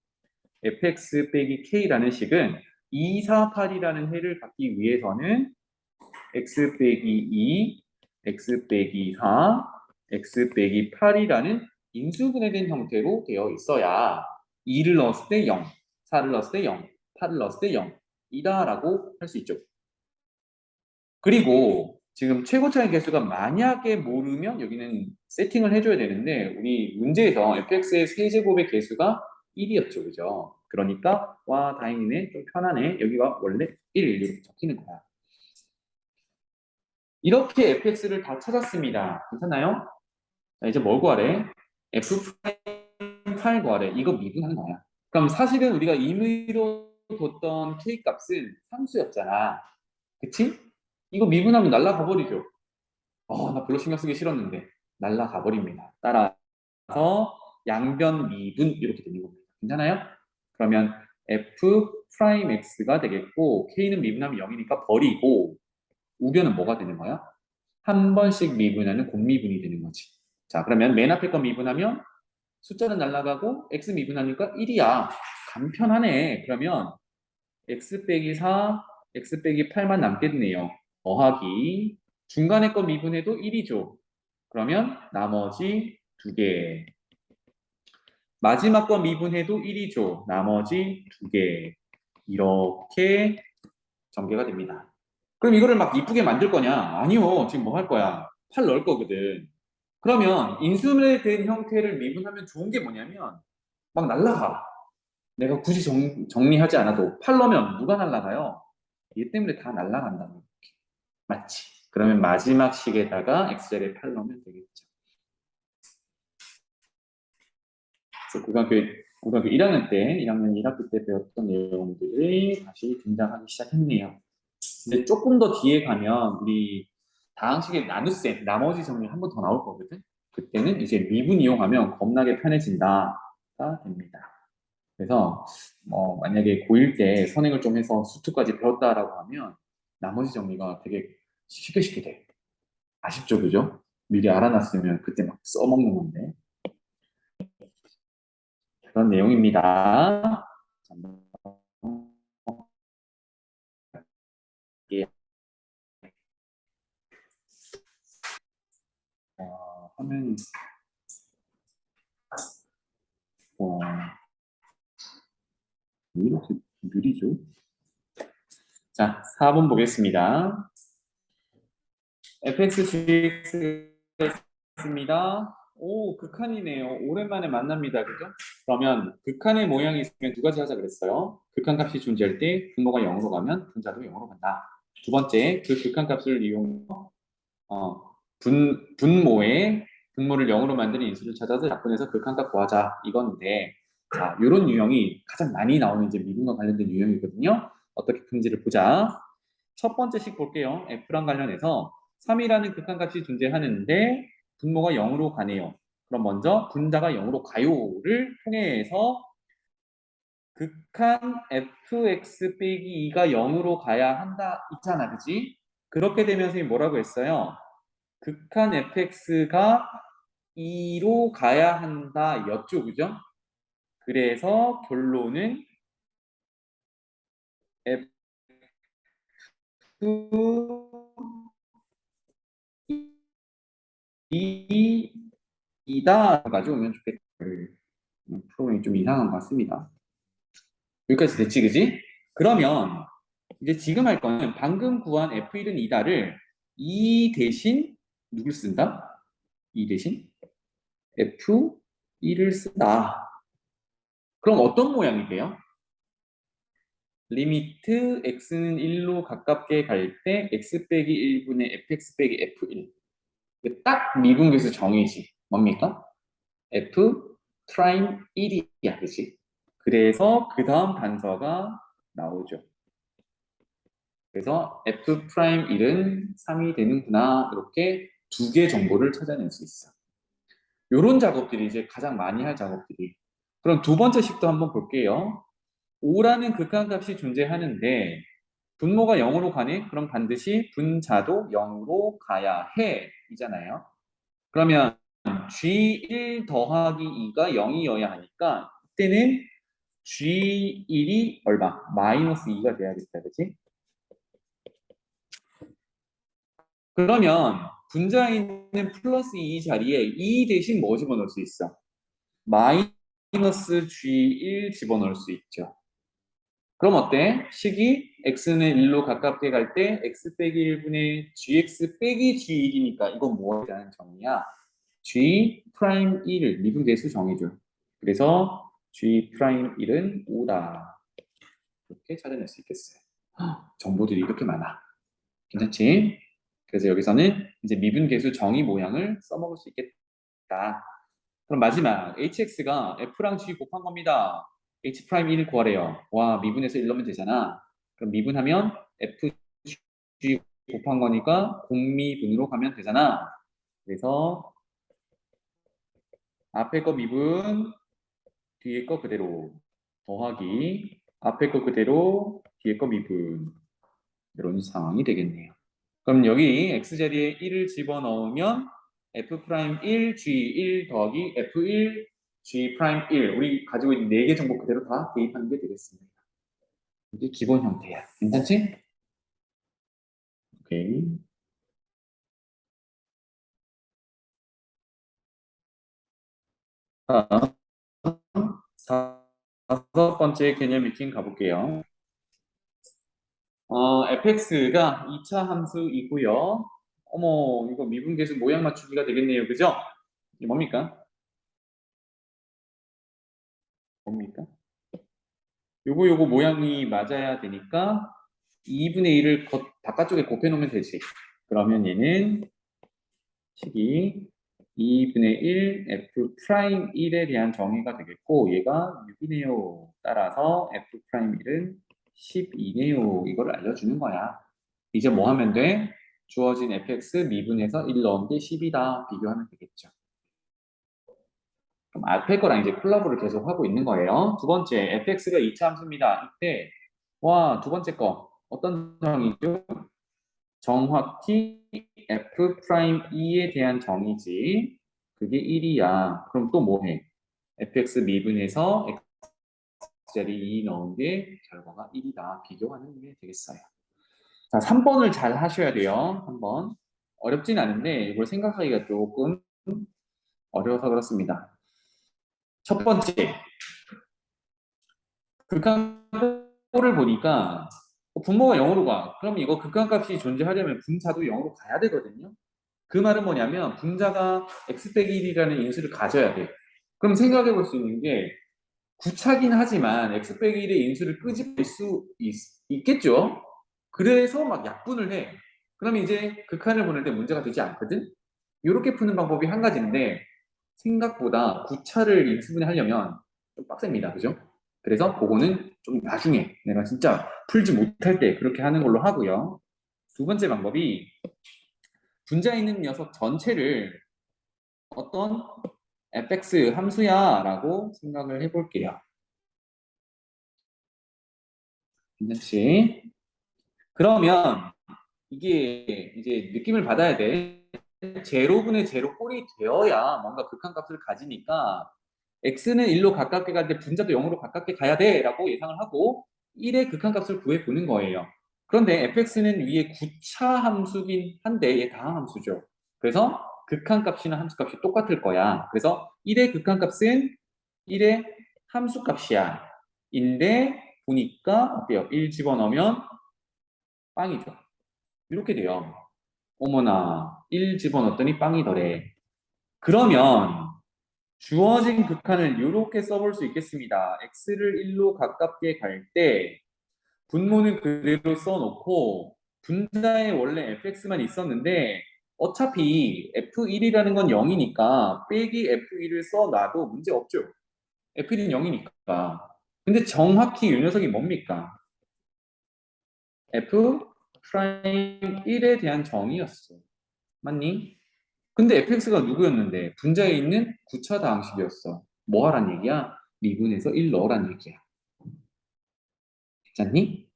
fx 빼기 k라는 식은 2, 4, 8이라는 해를 갖기 위해서는 x 빼기 2, x 빼기 4, x 빼기 8이라는 인수분해된 형태로 되어 있어야 2를 넣었을 때 0, 4를 넣었을 때 0, 8을 넣었을 때 0 이다라고 할 수 있죠. 그리고 지금 최고차의 개수가 만약에 모르면 여기는 세팅을 해줘야 되는데 우리 문제에서 fx의 세제곱의 개수가 1이었죠. 그죠? 그러니까 와 다행이네. 좀 편하네. 여기가 원래 1 이렇게 적히는 거야. 이렇게 fx를 다 찾았습니다. 괜찮나요? 자, 이제 뭘 구하래? f8 구하래. 이거 미분하는 거야. 그럼 사실은 우리가 임의로 뒀던 k 값은 상수였잖아. 그치? 이거 미분하면 날라가 버리죠. 나 별로 신경 쓰기 싫었는데 날라가 버립니다. 따라서 양변 미분 이렇게 되는 겁니다. 괜찮아요? 그러면 f 프라임 x가 되겠고 k는 미분하면 0이니까 버리고 우변은 뭐가 되는 거야? 한 번씩 미분하는 곱미분이 되는 거지. 자, 그러면 맨 앞에 거 미분하면 숫자는 날라가고 x 미분하니까 1이야. 간편하네. 그러면 x 빼기 4, x 빼기 8만 남겠네요. 더하기 중간에 거 미분해도 1이죠. 그러면 나머지 2개. 마지막 거 미분해도 1이죠. 나머지 2개. 이렇게 전개가 됩니다. 그럼 이거를 막 이쁘게 만들 거냐? 아니요. 지금 뭐 할 거야? 8 넣을 거거든. 그러면 인수분해된 형태를 미분하면 좋은 게 뭐냐면 막 날라가. 내가 굳이 정리하지 않아도 8 넣으면 누가 날라가요? 얘 때문에 다 날라간다는 거. 맞지? 그러면 마지막 식에다가 x자리에 8 넣으면 되겠죠. 그래서 고등학교 1학년 때, 1학년 1학기 때 배웠던 내용들이 다시 등장하기 시작했네요. 근데 조금 더 뒤에 가면 우리 다항식의 나눗셈, 나머지 정리 한 번 더 나올 거거든. 그때는 이제 미분 이용하면 겁나게 편해진다가 됩니다. 그래서 만약에 고1 때 선행을 좀 해서 수투까지 배웠다라고 하면 나머지 정리가 되게 쉽게 돼. 아쉽죠, 그죠? 미리 알아놨으면 그때 막 써먹는 건데. 그런 내용입니다. 예. 화면이 어, 왜 이렇게 느리죠? 자, 4번 보겠습니다. fx, gx가 있습니다. 오, 극한이네요. 오랜만에 만납니다. 그죠? 그러면 극한의 모양이 있으면 두 가지 하자 그랬어요. 극한 값이 존재할 때 분모가 0으로 가면 분자도 0으로 간다. 두 번째, 그 극한 값을 이용해서 분모를 0으로 만드는 인수를 찾아서 약분해서 극한값 구하자 이건데 자, 이런 유형이 가장 많이 나오는 이제 미분과 관련된 유형이거든요. 어떻게 푸는지를 보자. 첫 번째 식 볼게요. F랑 관련해서 3이라는 극한값이 존재하는데 분모가 0으로 가네요. 그럼 먼저 분자가 0으로 가요를 통해서 극한 fx 빼기 2가 0으로 가야 한다 있잖아, 그지? 그렇게 되면 선생님이 뭐라고 했어요? 극한 fx가 2로 가야 한다 였죠, 그죠? 그래서 결론은 f 이 이다 가져오면 좋겠다. 프로그램이 좀 이상한 것 같습니다. 여기까지 됐지, 그지? 그러면 이제 지금 할 거는 방금 구한 F1은 2다를 2 대신 누굴 쓴다? 2 대신 F1을 쓴다. 그럼 어떤 모양이 돼요? 리미트 x는 1로 가깝게 갈 때 x 빼기 1분의 fx 빼기 f1. 딱 미분계수 정의지. 뭡니까? f 프라임 1이야, 그치? 그래서 그 다음 단서가 나오죠. 그래서 f 프라임 1은 3이 되는구나. 이렇게 두 개 정보를 찾아낼 수 있어. 이런 작업들이 이제 가장 많이 할 작업들이. 그럼 두 번째 식도 한번 볼게요. 5라는 극한값이 존재하는데 분모가 0으로 가네? 그럼 반드시 분자도 0으로 가야 해 이잖아요. 그러면 G1 더하기 2가 0이어야 하니까 그때는 G1이 얼마? 마이너스 2가 돼야겠다. 그치? 그러면 분자에 있는 플러스 2 자리에 2 대신 뭐 집어넣을 수 있어? 마이너스 G1 집어넣을 수 있죠. 그럼 어때? 식이 x는 1로 가깝게 갈 때 x 빼기 1분의 gx 빼기 g1이니까 이건 뭐라는 정의야? g 프라임 1을 미분계수 정의죠. 그래서 g 프라임 1은 5다. 이렇게 찾아낼 수 있겠어요. 정보들이 이렇게 많아. 괜찮지? 그래서 여기서는 이제 미분계수 정의 모양을 써먹을 수 있겠다. 그럼 마지막 hx가 f랑 g 곱한 겁니다. h 프라임 1 구하래요. 와, 미분해서 1 넣으면 되잖아. 그럼 미분하면 f g 곱한 거니까 공미분으로 가면 되잖아. 그래서 앞에 거 미분, 뒤에 거 그대로 더하기 앞에 거 그대로 뒤에 거 미분 이런 상황이 되겠네요. 그럼 여기 x자리에 1을 집어넣으면 f'1 g1 더하기 f1 g'1 우리 가지고 있는 4개 정보 그대로 다 대입하는 게 되겠습니다. 이게 기본 형태야. 괜찮지? 오케이. 자, 다섯 번째 개념 미팅 가볼게요. fx가 2차 함수이고요. 어머, 이거 미분계수 모양 맞추기가 되겠네요. 그죠? 이게 뭡니까? 뭡니까? 요거 모양이 맞아야 되니까 2분의 1을 바깥쪽에 곱해놓으면 되지. 그러면 얘는 식이 2분의 1 f 프라임 1에 대한 정의가 되겠고 얘가 6이네요. 따라서 f 프라임 1은 12네요. 이걸 알려주는 거야. 이제 뭐 하면 돼? 주어진 fx 미분해서 1 넣은 게 10이다. 비교하면 되겠죠. 그럼 앞에 거랑 이제 콜라보를 계속 하고 있는 거예요. 두 번째, fx가 2차 함수입니다. 이때 와, 두 번째 거 어떤 정의죠? 정확히 f 프라임 2에 대한 정의지. 그게 1이야. 그럼 또 뭐 해? fx 미분해서 x자리 2 넣은 게 결과가 1이다. 비교하는 게 되겠어요. 자, 3번을 잘 하셔야 돼요. 3번. 어렵진 않은데 이걸 생각하기가 조금 어려워서 그렇습니다. 첫 번째, 극한꼴을 보니까 분모가 0으로 가. 그럼 이거 극한값이 존재하려면 분자도 0으로 가야 되거든요. 그 말은 뭐냐면 분자가 x 빼기 1이라는 인수를 가져야 돼. 그럼 생각해 볼 수 있는 게 구차긴 하지만 x 빼기 1의 인수를 끄집을 수 있겠죠. 그래서 막 약분을 해. 그럼 이제 극한을 보낼 때 문제가 되지 않거든. 이렇게 푸는 방법이 한 가지인데 생각보다 구차를 인수분해 하려면 좀 빡셉니다. 그죠? 그래서 그거는 좀 나중에 내가 진짜 풀지 못할 때 그렇게 하는 걸로 하고요. 두 번째 방법이 분자에 있는 녀석 전체를 어떤 fx 함수야 라고 생각을 해볼게요. 괜찮지? 그러면 이게 이제 느낌을 받아야 돼. 제로분의 제로 꼴이 되어야 뭔가 극한값을 가지니까 x는 1로 가깝게 갈 때 분자도 0으로 가깝게 가야 돼 라고 예상을 하고 1의 극한값을 구해보는 거예요. 그런데 fx는 위에 구차 함수긴 한데 얘 다항 함수죠. 그래서 극한값이나 함수값이 똑같을 거야. 그래서 1의 극한값은 1의 함수값이야. 인데 보니까 어때요? 1 집어넣으면 빵이죠. 이렇게 돼요. 어머나 1 집어넣었더니 빵이더래. 그러면 주어진 극한을 이렇게 써볼 수 있겠습니다. x를 1로 가깝게 갈 때 분모는 그대로 써놓고 분자에 원래 fx만 있었는데 어차피 f1이라는 건 0이니까 빼기 f1을 써놔도 문제 없죠. f1은 0이니까. 근데 정확히 이 녀석이 뭡니까? f 프라임 1에 대한 정의였어. 맞니? 근데 fx가 누구였는데 분자에 있는 구차 다항식이었어. 뭐 하란 얘기야? 미분해서 1 넣으란 얘기야. 맞니?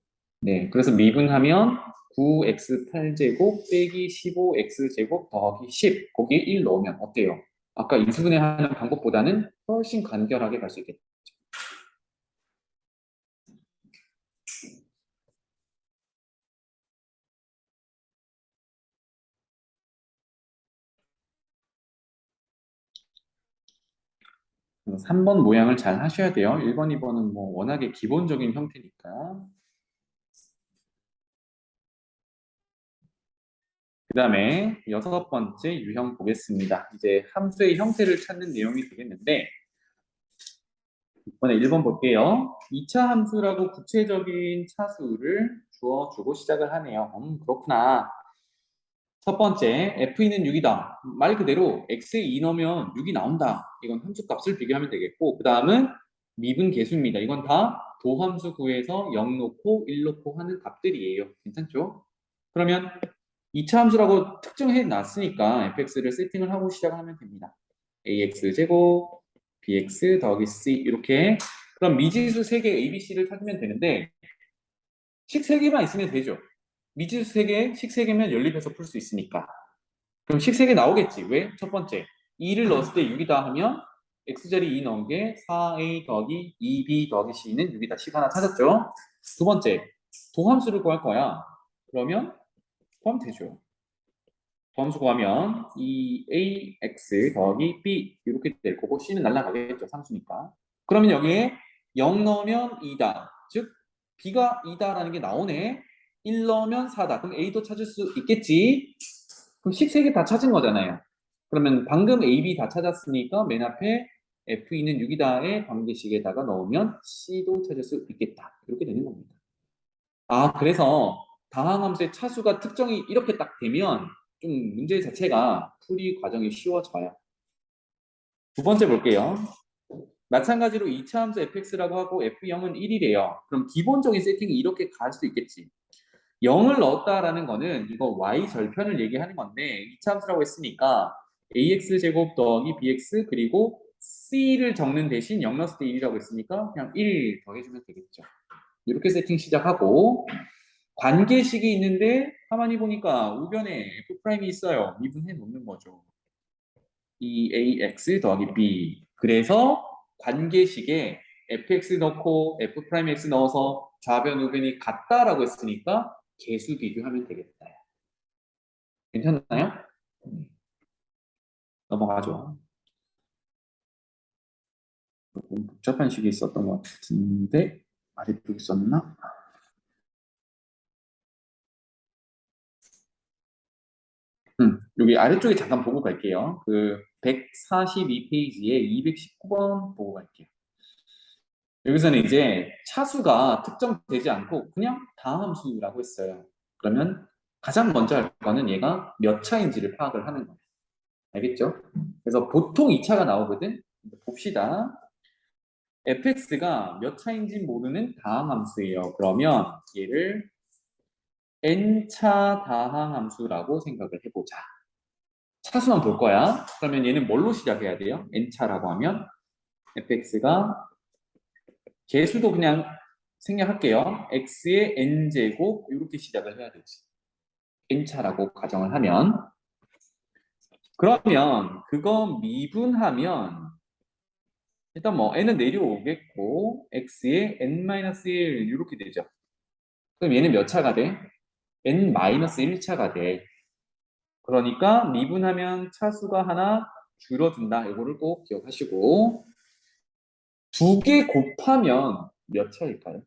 네, 그래서 미분하면 9x8제곱 빼기 15x제곱 더하기 10 거기에 1 넣으면 어때요? 아까 인수분해하는 방법보다는 훨씬 간결하게 갈 수 있겠죠. 그래서 3번 모양을 잘 하셔야 돼요. 1번, 2번은 뭐 워낙에 기본적인 형태니까. 그 다음에 6번째 유형 보겠습니다. 이제 함수의 형태를 찾는 내용이 되겠는데 이번에 1번 볼게요. 2차 함수라고 구체적인 차수를 주어주고 시작을 하네요. 그렇구나. 첫 번째, F는 6이다. 말 그대로 X에 2 넣으면 6이 나온다. 이건 함수값을 비교하면 되겠고 그 다음은 미분 계수입니다. 이건 다 도함수 구에서 0 놓고 1 놓고 하는 값들이에요. 괜찮죠? 그러면 2차 함수라고 특정해 놨으니까 fx를 세팅을 하고 시작하면 됩니다. ax 제곱 bx 더하기 c 이렇게 그럼 미지수 3개 a, b, c를 찾으면 되는데 식 3개만 있으면 되죠. 미지수 3개, 식 3개면 연립해서 풀 수 있으니까. 그럼 식 3개 나오겠지. 왜? 첫 번째 2를 넣었을 때 6이다 하면 x자리 2 넣은 게 4a 더하기 2b 더하기 c는 6이다. 식 하나 찾았죠. 두 번째 도함수를 구할 거야. 그러면 구하면 되죠. 도함수 구하면 이 ax 더하기 b 이렇게 될 거고 c는 날라가겠죠. 상수니까. 그러면 여기에 0 넣으면 2다. 즉 b가 2다라는 게 나오네. 1 넣으면 4다. 그럼 a도 찾을 수 있겠지. 그럼 식 3개 다 찾은 거잖아요. 그러면 방금 a, b 다 찾았으니까 맨 앞에 f는 6이다의 관계식에다가 넣으면 c도 찾을 수 있겠다. 이렇게 되는 겁니다. 아, 그래서 다항함수의 차수가 특정이 이렇게 딱 되면 좀 문제 자체가 풀이 과정이 쉬워져요. 두 번째 볼게요. 마찬가지로 2차 함수 fx라고 하고 f0은 1이래요. 그럼 기본적인 세팅이 이렇게 갈 수 있겠지. 0을 넣었다라는 거는 이거 y 절편을 얘기하는 건데 2차 함수라고 했으니까 ax 제곱 더하기 bx 그리고 c를 적는 대신 0 넣었을 때 1이라고 했으니까 그냥 1 더해주면 되겠죠. 이렇게 세팅 시작하고 관계식이 있는데 가만히 보니까 우변에 F'이 있어요. 미분해 놓는 거죠. 이 AX 더하기 B. 그래서 관계식에 fx 넣고 F'X 넣어서 좌변 우변이 같다라고 했으니까 개수 비교하면 되겠다. 괜찮나요? 넘어가죠. 조금 복잡한 식이 있었던 것 같은데 아래쪽에 썼나? 여기 아래쪽에 잠깐 보고 갈게요. 그 142페이지에 219번 보고 갈게요. 여기서는 이제 차수가 특정되지 않고 그냥 다함수라고 했어요. 그러면 가장 먼저 할 거는 얘가 몇 차인지를 파악을 하는 거예요. 알겠죠? 그래서 보통 2차가 나오거든. 봅시다. fx가 몇 차인지 모르는 다항함수예요. 그러면 얘를 n차 다항함수라고 생각을 해보자. 차수만 볼 거야. 그러면 얘는 뭘로 시작해야 돼요? n차라고 하면 fx가 개수도 그냥 생략할게요. x의 n제곱 이렇게 시작을 해야 되지. n차라고 가정을 하면 그러면 그거 미분하면 일단 뭐 n은 내려오겠고 x의 n-1 이렇게 되죠. 그럼 얘는 몇 차가 돼? n-1차가 돼. 그러니까 미분하면 차수가 하나 줄어든다. 이거를 꼭 기억하시고 2개 곱하면 몇 차일까요?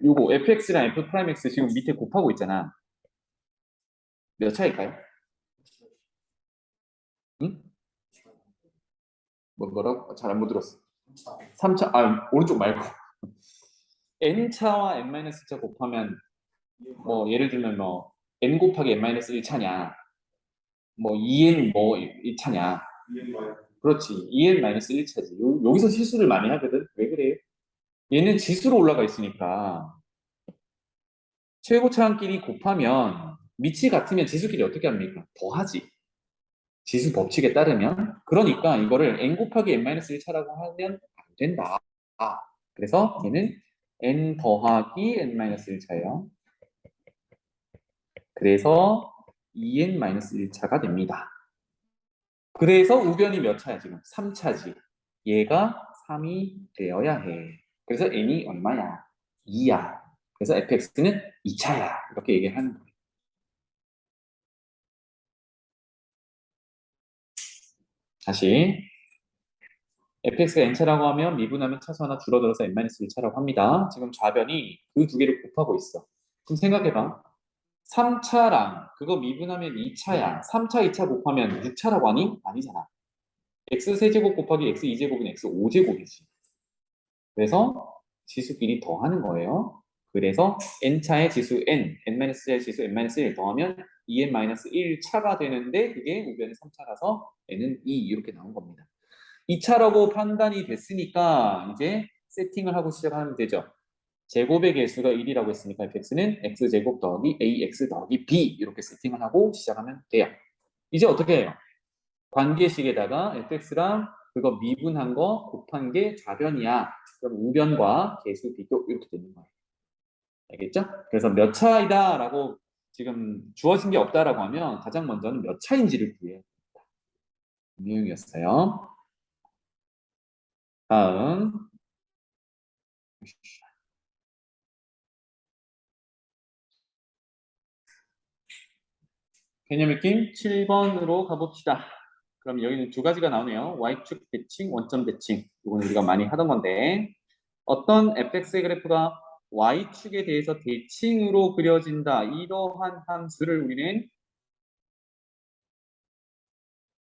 요거 fx랑 f'x 지금 밑에 곱하고 있잖아. 몇 차일까요? 응? 뭐라고? 잘 못 들었어. 3차, 오른쪽 말고. n차와 n-차 곱하면 뭐 예를 들면 뭐 n 곱하기 n-1차냐 뭐 2n 뭐 1차냐 그렇지 2n-1차지 여기서 실수를 많이 하거든 왜 그래요? 얘는 지수로 올라가 있으니까 최고차항끼리 곱하면 밑이 같으면 지수끼리 어떻게 합니까? 더하지 지수 법칙에 따르면. 그러니까 이거를 n 곱하기 n-1차라고 하면 안 된다. 그래서 얘는 n 더하기 n-1차예요. 그래서 2n-1차가 됩니다. 그래서 우변이 몇 차야 지금? 3차지. 얘가 3이 되어야 해. 그래서 n이 얼마야? 2야. 그래서 fx는 2차야. 이렇게 얘기하는 거예요. 다시 fx가 n차라고 하면 미분하면 차수 하나 줄어들어서 n-1차라고 합니다. 지금 좌변이 그 두 개를 곱하고 있어. 그럼 생각해봐. 3차랑 그거 미분하면 2차야. 3차, 2차 곱하면 6차라고 하니? 아니잖아. x 세제곱 곱하기 x2제곱은 x5제곱이지. 그래서 지수끼리 더하는 거예요. 그래서 n차의 지수 n, n-의 지수 n-1 더하면 2n-1차가 되는데 그게 우변의 3차라서 n은 2 이렇게 나온 겁니다. 2차라고 판단이 됐으니까 이제 세팅을 하고 시작하면 되죠. 제곱의 개수가 1이라고 했으니까 fx는 x제곱 더하기 ax 더하기 b 이렇게 세팅을 하고 시작하면 돼요. 이제 어떻게 해요? 관계식에다가 fx랑 그거 미분한 거 곱한 게 좌변이야. 그럼 우변과 계수 비교 이렇게 되는 거예요. 알겠죠? 그래서 몇 차이다 라고 지금 주어진 게 없다라고 하면 가장 먼저는 몇 차인지를 구해요. 내용이었어요. 다음 개념 읽기 7번으로 가봅시다. 그럼 여기는 두 가지가 나오네요. Y축 대칭, 원점 대칭. 이거는 우리가 많이 하던 건데 어떤 fx의 그래프가 Y축에 대해서 대칭으로 그려진다. 이러한 함수를 우리는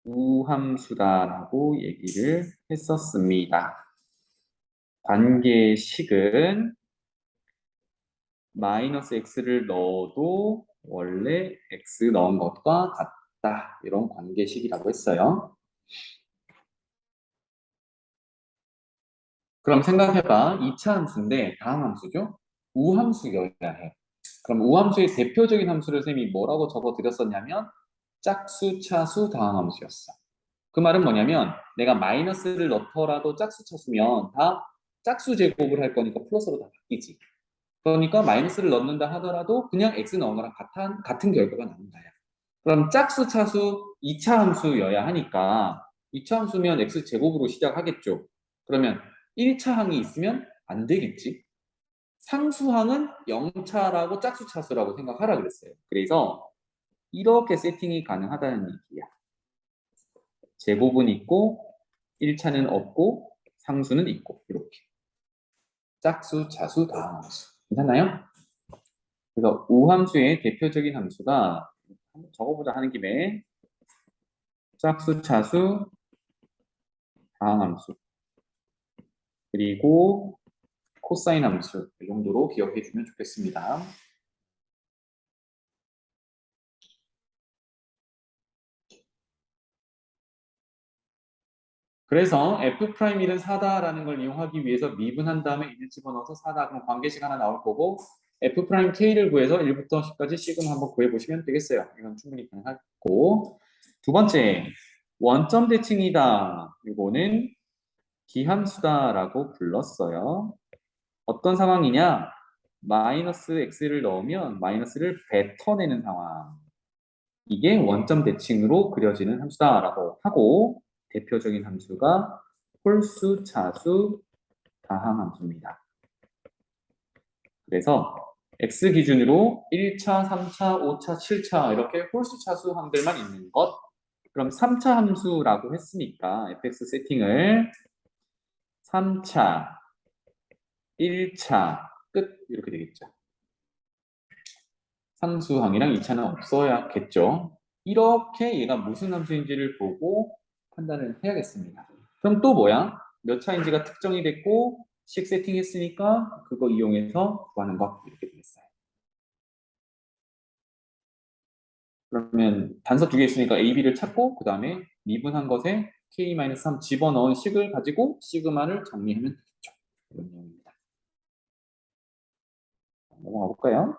우함수다라고 얘기를 했었습니다. 관계식은 마이너스 x를 넣어도 원래 x 넣은 것과 같다. 이런 관계식이라고 했어요. 그럼 생각해봐. 2차 함수인데 다음 함수죠? 우함수여야 해. 그럼 우함수의 대표적인 함수를 쌤이 뭐라고 적어드렸었냐면 짝수, 차수, 다항함수였어. 그 말은 뭐냐면 내가 마이너스를 넣더라도 짝수, 차수면 다 짝수 제곱을 할 거니까 플러스로 다 바뀌지. 그러니까 마이너스를 넣는다 하더라도 그냥 x 넣은 거랑 같은 결과가 나온 거야. 그럼 짝수, 차수 2차 함수여야 하니까 2차 함수면 x 제곱으로 시작하겠죠. 그러면 1차 항이 있으면 안 되겠지. 상수항은 0차라고 짝수, 차수라고 생각하라 그랬어요. 그래서 이렇게 세팅이 가능하다는 얘기야. 제곱은 있고 1차는 없고 상수는 있고 이렇게. 짝수, 차수, 다함수. 괜찮나요? 그래서 우함수의 대표적인 함수가 한번 적어보자 하는 김에 짝수, 차수, 다항함수 그리고 코사인 함수 이 정도로 기억해 주면 좋겠습니다. 그래서 F'일은 4다라는 걸 이용하기 위해서 미분한 다음에 1을 집어넣어서 4다. 그럼 관계식 하나 나올 거고 F'K를 구해서 1부터 10까지 식은 한번 구해보시면 되겠어요. 이건 충분히 가능하고 두 번째, 원점 대칭이다. 이거는 기함수다라고 불렀어요. 어떤 상황이냐? 마이너스 x를 넣으면 마이너스를 뱉어내는 상황. 이게 원점 대칭으로 그려지는 함수다라고 하고 대표적인 함수가 홀수, 차수, 다항 함수입니다. 그래서 x 기준으로 1차, 3차, 5차, 7차 이렇게 홀수, 차수 항들만 있는 것. 그럼 3차 함수라고 했으니까 fx 세팅을 3차, 1차, 끝 이렇게 되겠죠. 상수항이랑 2차는 없어야겠죠. 이렇게 얘가 무슨 함수인지를 보고 판단을 해야겠습니다. 그럼 또 뭐야? 몇 차인지가 특정이 됐고 식 세팅했으니까 그거 이용해서 구하는 것 이렇게 되겠어요. 그러면 단서 두 개 있으니까 A, B를 찾고 그 다음에 미분한 것에 K-3 집어넣은 식을 가지고 시그마를 정리하면 되겠죠. 이런 내용입니다. 넘어가 볼까요?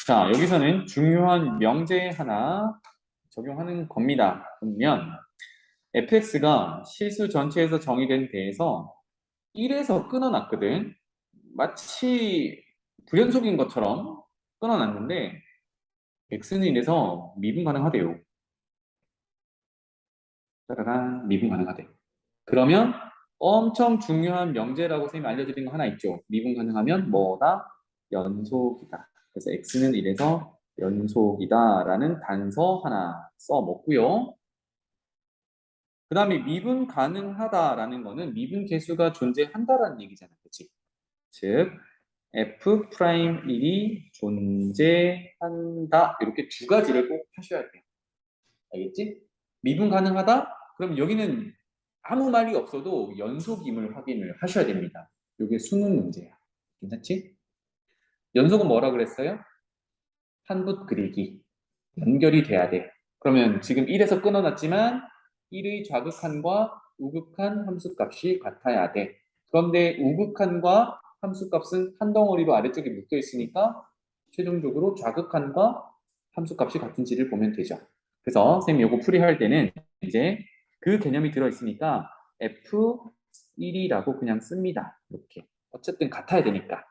자, 여기서는 중요한 명제 하나 적용하는 겁니다. 그러면 fx가 실수 전체에서 정의된 배에서 1에서 끊어놨거든. 마치 불연속인 것처럼 끊어놨는데 x는 1에서 미분 가능하대요. 짜라란, 미분 가능하대. 그러면 엄청 중요한 명제라고 선생님이 알려드린 거 하나 있죠. 미분 가능하면 뭐다? 연속이다. 그래서 x는 1에서 연속이다라는 단서 하나 써먹고요. 그 다음에 미분 가능하다라는 거는 미분 계수가 존재한다라는 얘기잖아. 그치? 즉 f 프라임 1이 존재한다. 이렇게 두 가지를 꼭 하셔야 돼요. 알겠지? 미분 가능하다? 그럼 여기는 아무 말이 없어도 연속임을 확인을 하셔야 됩니다. 이게 수능 문제야. 괜찮지? 연속은 뭐라 그랬어요? 한붓 그리기. 연결이 돼야 돼. 그러면 지금 1에서 끊어놨지만 1의 좌극한과 우극한 함수값이 같아야 돼. 그런데 우극한과 함수값은 한 덩어리로 아래쪽에 묶여 있으니까 최종적으로 좌극한과 함수값이 같은지를 보면 되죠. 그래서 선생님이 이거 풀이할 때는 이제 그 개념이 들어있으니까 F1이라고 그냥 씁니다. 이렇게. 어쨌든 같아야 되니까.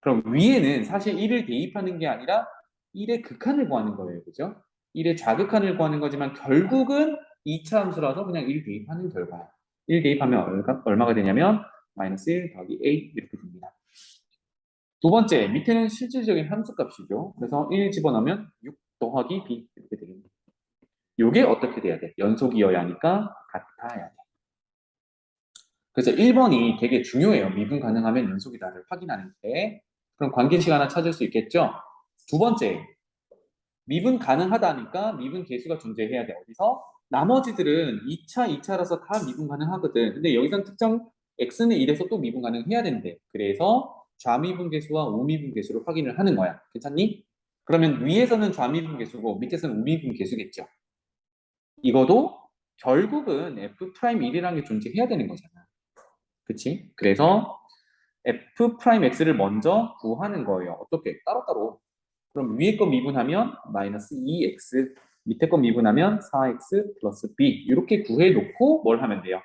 그럼 위에는 사실 1을 대입하는 게 아니라 1의 극한을 구하는 거예요. 그죠? 1의 좌극한을 구하는 거지만 결국은 2차 함수라서 그냥 1 대입하는 결과야. 1 대입하면 얼마가 되냐면 마이너스 1 더하기 a 이렇게 됩니다. 두 번째, 밑에는 실질적인 함수값이죠. 그래서 1 집어넣으면 6 더하기 b 이렇게 되겠습니다. 이게 어떻게 돼야 돼? 연속이어야 하니까 같아야 돼. 그래서 1번이 되게 중요해요. 미분 가능하면 연속이다를 확인하는데. 그럼 관계식 하나 찾을 수 있겠죠? 두 번째, 미분 가능하다니까 미분 계수가 존재해야 돼. 어디서? 나머지들은 2차, 2차라서 다 미분 가능하거든. 근데 여기선 특정 x는 1에서 또 미분 가능해야 된대. 그래서 좌미분 계수와 우미분 계수를 확인을 하는 거야. 괜찮니? 그러면 위에서는 좌미분 계수고 밑에서는 우미분 계수겠죠. 이거도 결국은 f'1이라는 게 존재해야 되는 거잖아. 그치? 그래서 f'x를 먼저 구하는 거예요. 어떻게? 따로따로. 그럼 위에 거 미분하면 마이너스 2x, 밑에 거 미분하면 4x 플러스 b 이렇게 구해놓고 뭘 하면 돼요?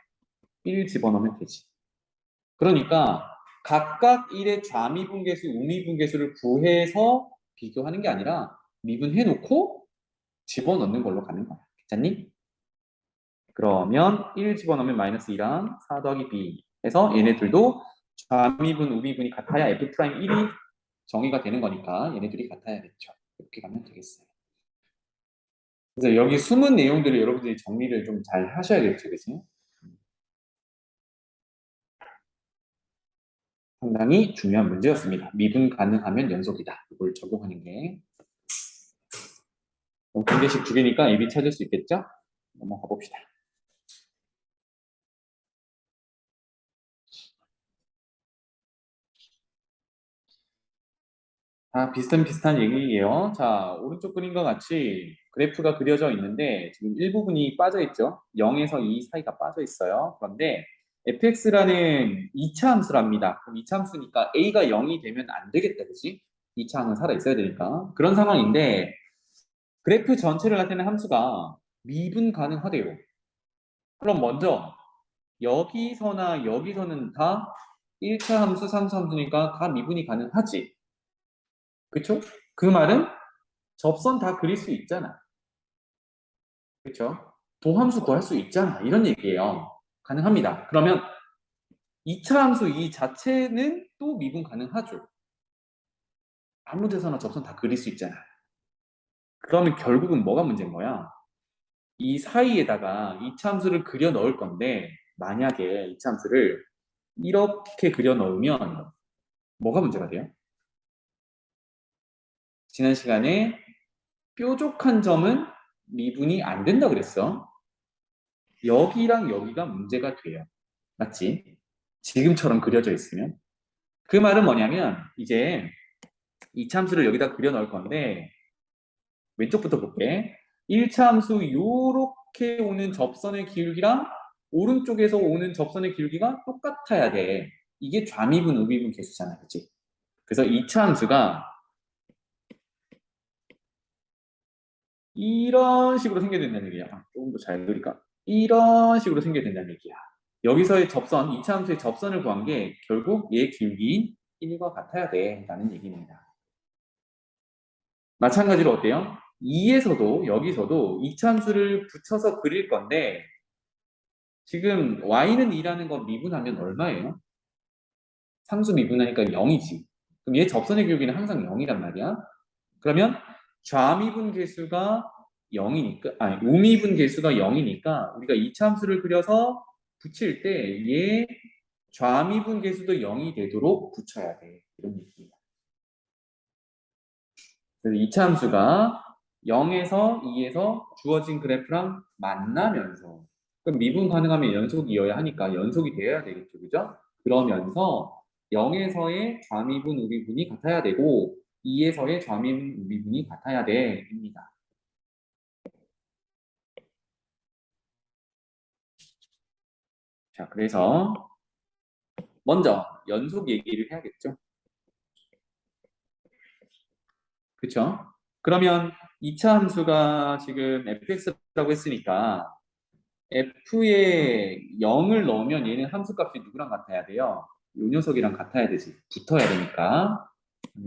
1 집어넣으면 되지. 그러니까 각각 1의 좌미분계수, 우미분계수를 구해서 비교하는 게 아니라 미분해놓고 집어넣는 걸로 가는 거야. 괜찮니? 그러면 1 집어넣으면 마이너스 2랑 4 더하기 b 해서 얘네들도 좌미분, 우미분이 같아야 f'1이 정의가 되는 거니까 얘네들이 같아야겠죠. 이렇게 가면 되겠어요. 그래서 여기 숨은 내용들을 여러분들이 정리를 좀 잘 하셔야겠죠, 그치? 상당히 중요한 문제였습니다. 미분 가능하면 연속이다. 이걸 적용하는 게. 관계식 두 개니까 AB 찾을 수 있겠죠? 넘어가 봅시다. 다 비슷한 얘기예요. 자, 오른쪽 그림과 같이 그래프가 그려져 있는데 지금 일부분이 빠져 있죠. 0에서 2 사이가 빠져 있어요. 그런데 fx라는 2차 함수랍니다. 그럼 2차 함수니까 a가 0이 되면 안 되겠다, 그지? 2차 항은 살아 있어야 되니까. 그런 상황인데 그래프 전체를 나타내는 함수가 미분 가능하대요. 그럼 먼저 여기서나 여기서는 다 1차 함수, 3차 함수니까 다 미분이 가능하지. 그쵸? 그 말은 접선 다 그릴 수 있잖아. 그쵸? 도함수 구할 수 있잖아. 이런 얘기예요. 가능합니다. 그러면 2차 함수 이 자체는 또 미분 가능하죠. 아무 데서나 접선 다 그릴 수 있잖아. 그러면 결국은 뭐가 문제인 거야? 이 사이에다가 2차 함수를 그려 넣을 건데 만약에 2차 함수를 이렇게 그려 넣으면 뭐가 문제가 돼요? 지난 시간에 뾰족한 점은 미분이 안 된다 그랬어. 여기랑 여기가 문제가 돼요. 맞지? 지금처럼 그려져 있으면. 그 말은 뭐냐면 이제 이 참수를 여기다 그려 넣을 건데 왼쪽부터 볼게. 1차 함수 요렇게 오는 접선의 기울기랑 오른쪽에서 오는 접선의 기울기가 똑같아야 돼. 이게 좌미분, 우미분 계수잖아. 그치? 그래서 2차 함수가 이런 식으로 생겨야 된다는 얘기야. 조금 더 잘 그릴까? 이런 식으로 생겨야 된다는 얘기야. 여기서의 접선, 2차 함수의 접선을 구한 게 결국 얘 길이인 1과 같아야 돼 라는 얘기입니다. 마찬가지로 어때요? 2에서도 여기서도 2차 함수를 붙여서 그릴 건데 지금 y는 2라는 거 미분하면 얼마예요? 상수 미분하니까 0이지. 그럼 얘 접선의 기울기는 항상 0이란 말이야. 그러면 좌미분 계수가 0이니까, 아니, 우미분 계수가 0이니까 우리가 이차함수를 그려서 붙일 때 얘 좌미분 계수도 0이 되도록 붙여야 돼. 이런 얘기입니다. 그래서 이차함수가 0에서 2에서 주어진 그래프랑 만나면서 그럼 미분 가능하면 연속이어야 하니까 연속이 되어야 되겠죠. 그죠? 그러면서 0에서의 좌미분, 우미분이 같아야 되고 2에서의 좌미분, 우미분이 같아야 돼. 입니다. 자, 그래서 먼저 연속 얘기를 해야겠죠. 그쵸? 그러면 2차 함수가 지금 fx라고 했으니까 f에 0을 넣으면 얘는 함수값이 누구랑 같아야 돼요? 요 녀석이랑 같아야 되지. 붙어야 되니까.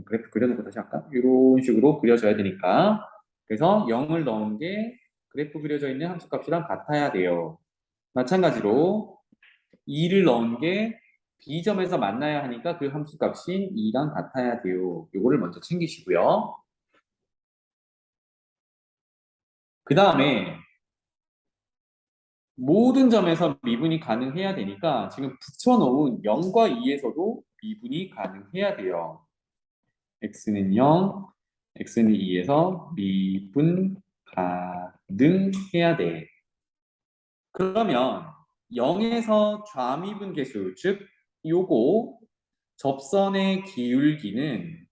그래프 그려놓고 다시 할까? 이런 식으로 그려져야 되니까. 그래서 0을 넣은 게 그래프 그려져 있는 함수값이랑 같아야 돼요. 마찬가지로 2를 넣은 게 B점에서 만나야 하니까 그 함수값이 2랑 같아야 돼요. 요거를 먼저 챙기시고요. 그 다음에 모든 점에서 미분이 가능해야 되니까 지금 붙여놓은 0과 2에서도 미분이 가능해야 돼요. x는 0, x는 2에서 미분 가능해야 돼. 그러면 0에서 좌미분 계수, 즉 요거 접선의 기울기는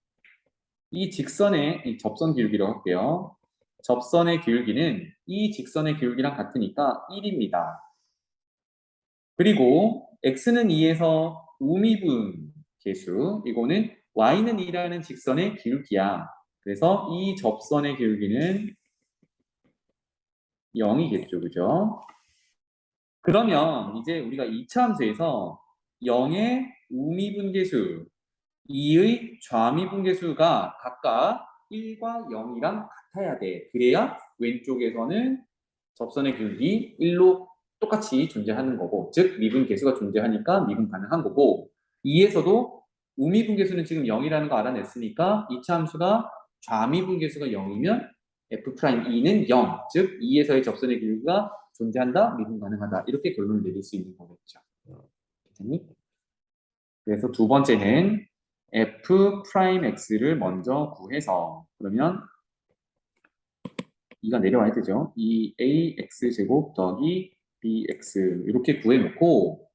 이 직선의 이 접선 기울기로 할게요. 접선의 기울기는 이 직선의 기울기랑 같으니까 1입니다. 그리고 x는 2에서 우미분 계수, 이거는 y는 2라는 직선의 기울기야. 그래서 이 접선의 기울기는 0이겠죠, 그죠? 그러면 이제 우리가 2차 함수에서 0의 우미분계수, 2의 좌미분계수가 각각 1과 0이랑 같아야 돼. 그래야 왼쪽에서는 접선의 기울기 1로 똑같이 존재하는 거고, 즉 미분계수가 존재하니까 미분 가능한 거고, 2에서도 우미분계수는 지금 0이라는 거 알아냈으니까 2차 함수가 좌미분계수가 0이면 F'E는 0, 즉 2에서의 접선의 기울기가 존재한다, 미분 가능하다. 이렇게 결론을 내릴 수 있는 거겠죠. 됐니? 그래서 두 번째는 F'X를 먼저 구해서 그러면 2가 내려와야 되죠. 이 AX제곱 더하기 BX 이렇게 구해놓고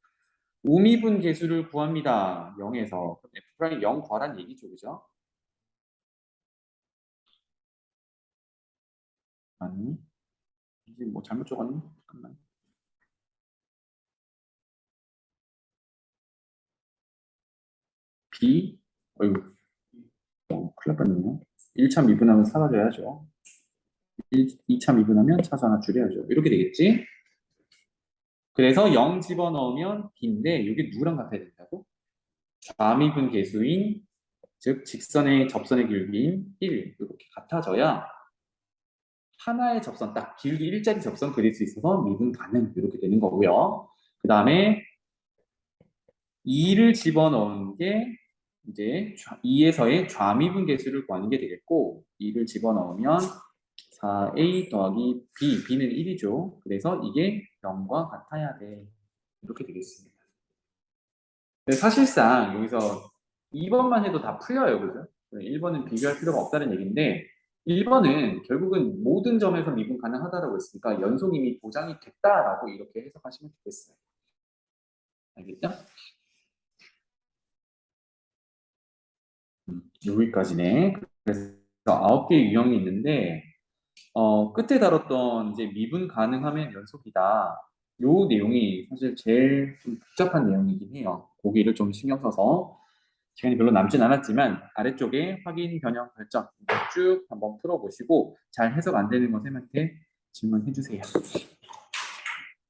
우미분 계수를 구합니다. 0에서 F' 0 구하란 얘기죠. 그죠? 아니 이제 뭐 잘못 적었니? 잠깐만. B 어이구 큰일 날 뻔했네요. 1차 미분하면 사라져야죠. 2차 미분하면 차수 하나 줄여야죠. 이렇게 되겠지? 그래서 0 집어넣으면 B인데 이게 누구랑 같아야 된다고? 좌미분 계수인 즉 직선의 접선의 길기인 1 이렇게 같아져야 하나의 접선 딱 길기 일자리 접선 그릴 수 있어서 미분 가능 이렇게 되는 거고요. 그 다음에 2를 집어넣은 게 이제 2에서의 좌미분 계수를 구하는 게 되겠고 2를 집어넣으면 4a 더하기 b, b는 1이죠. 그래서 이게 0과 같아야 돼. 이렇게 되겠습니다. 사실상 여기서 2번만 해도 다 풀려요. 그죠? 1번은 비교할 필요가 없다는 얘기인데 1번은 결국은 모든 점에서 미분 가능하다라고 했으니까 연속 이미 보장이 됐다라고 이렇게 해석하시면 되겠어요. 알겠죠? 여기까지네. 그래서 9개의 유형이 있는데 끝에 다뤘던 이제 미분 가능하면 연속이다. 요 내용이 사실 제일 좀 복잡한 내용이긴 해요. 거기를 좀 신경 써서 시간이 별로 남진 않았지만 아래쪽에 확인, 변형, 결정 쭉 한번 풀어보시고 잘 해석 안 되는 거 쌤한테 질문해 주세요.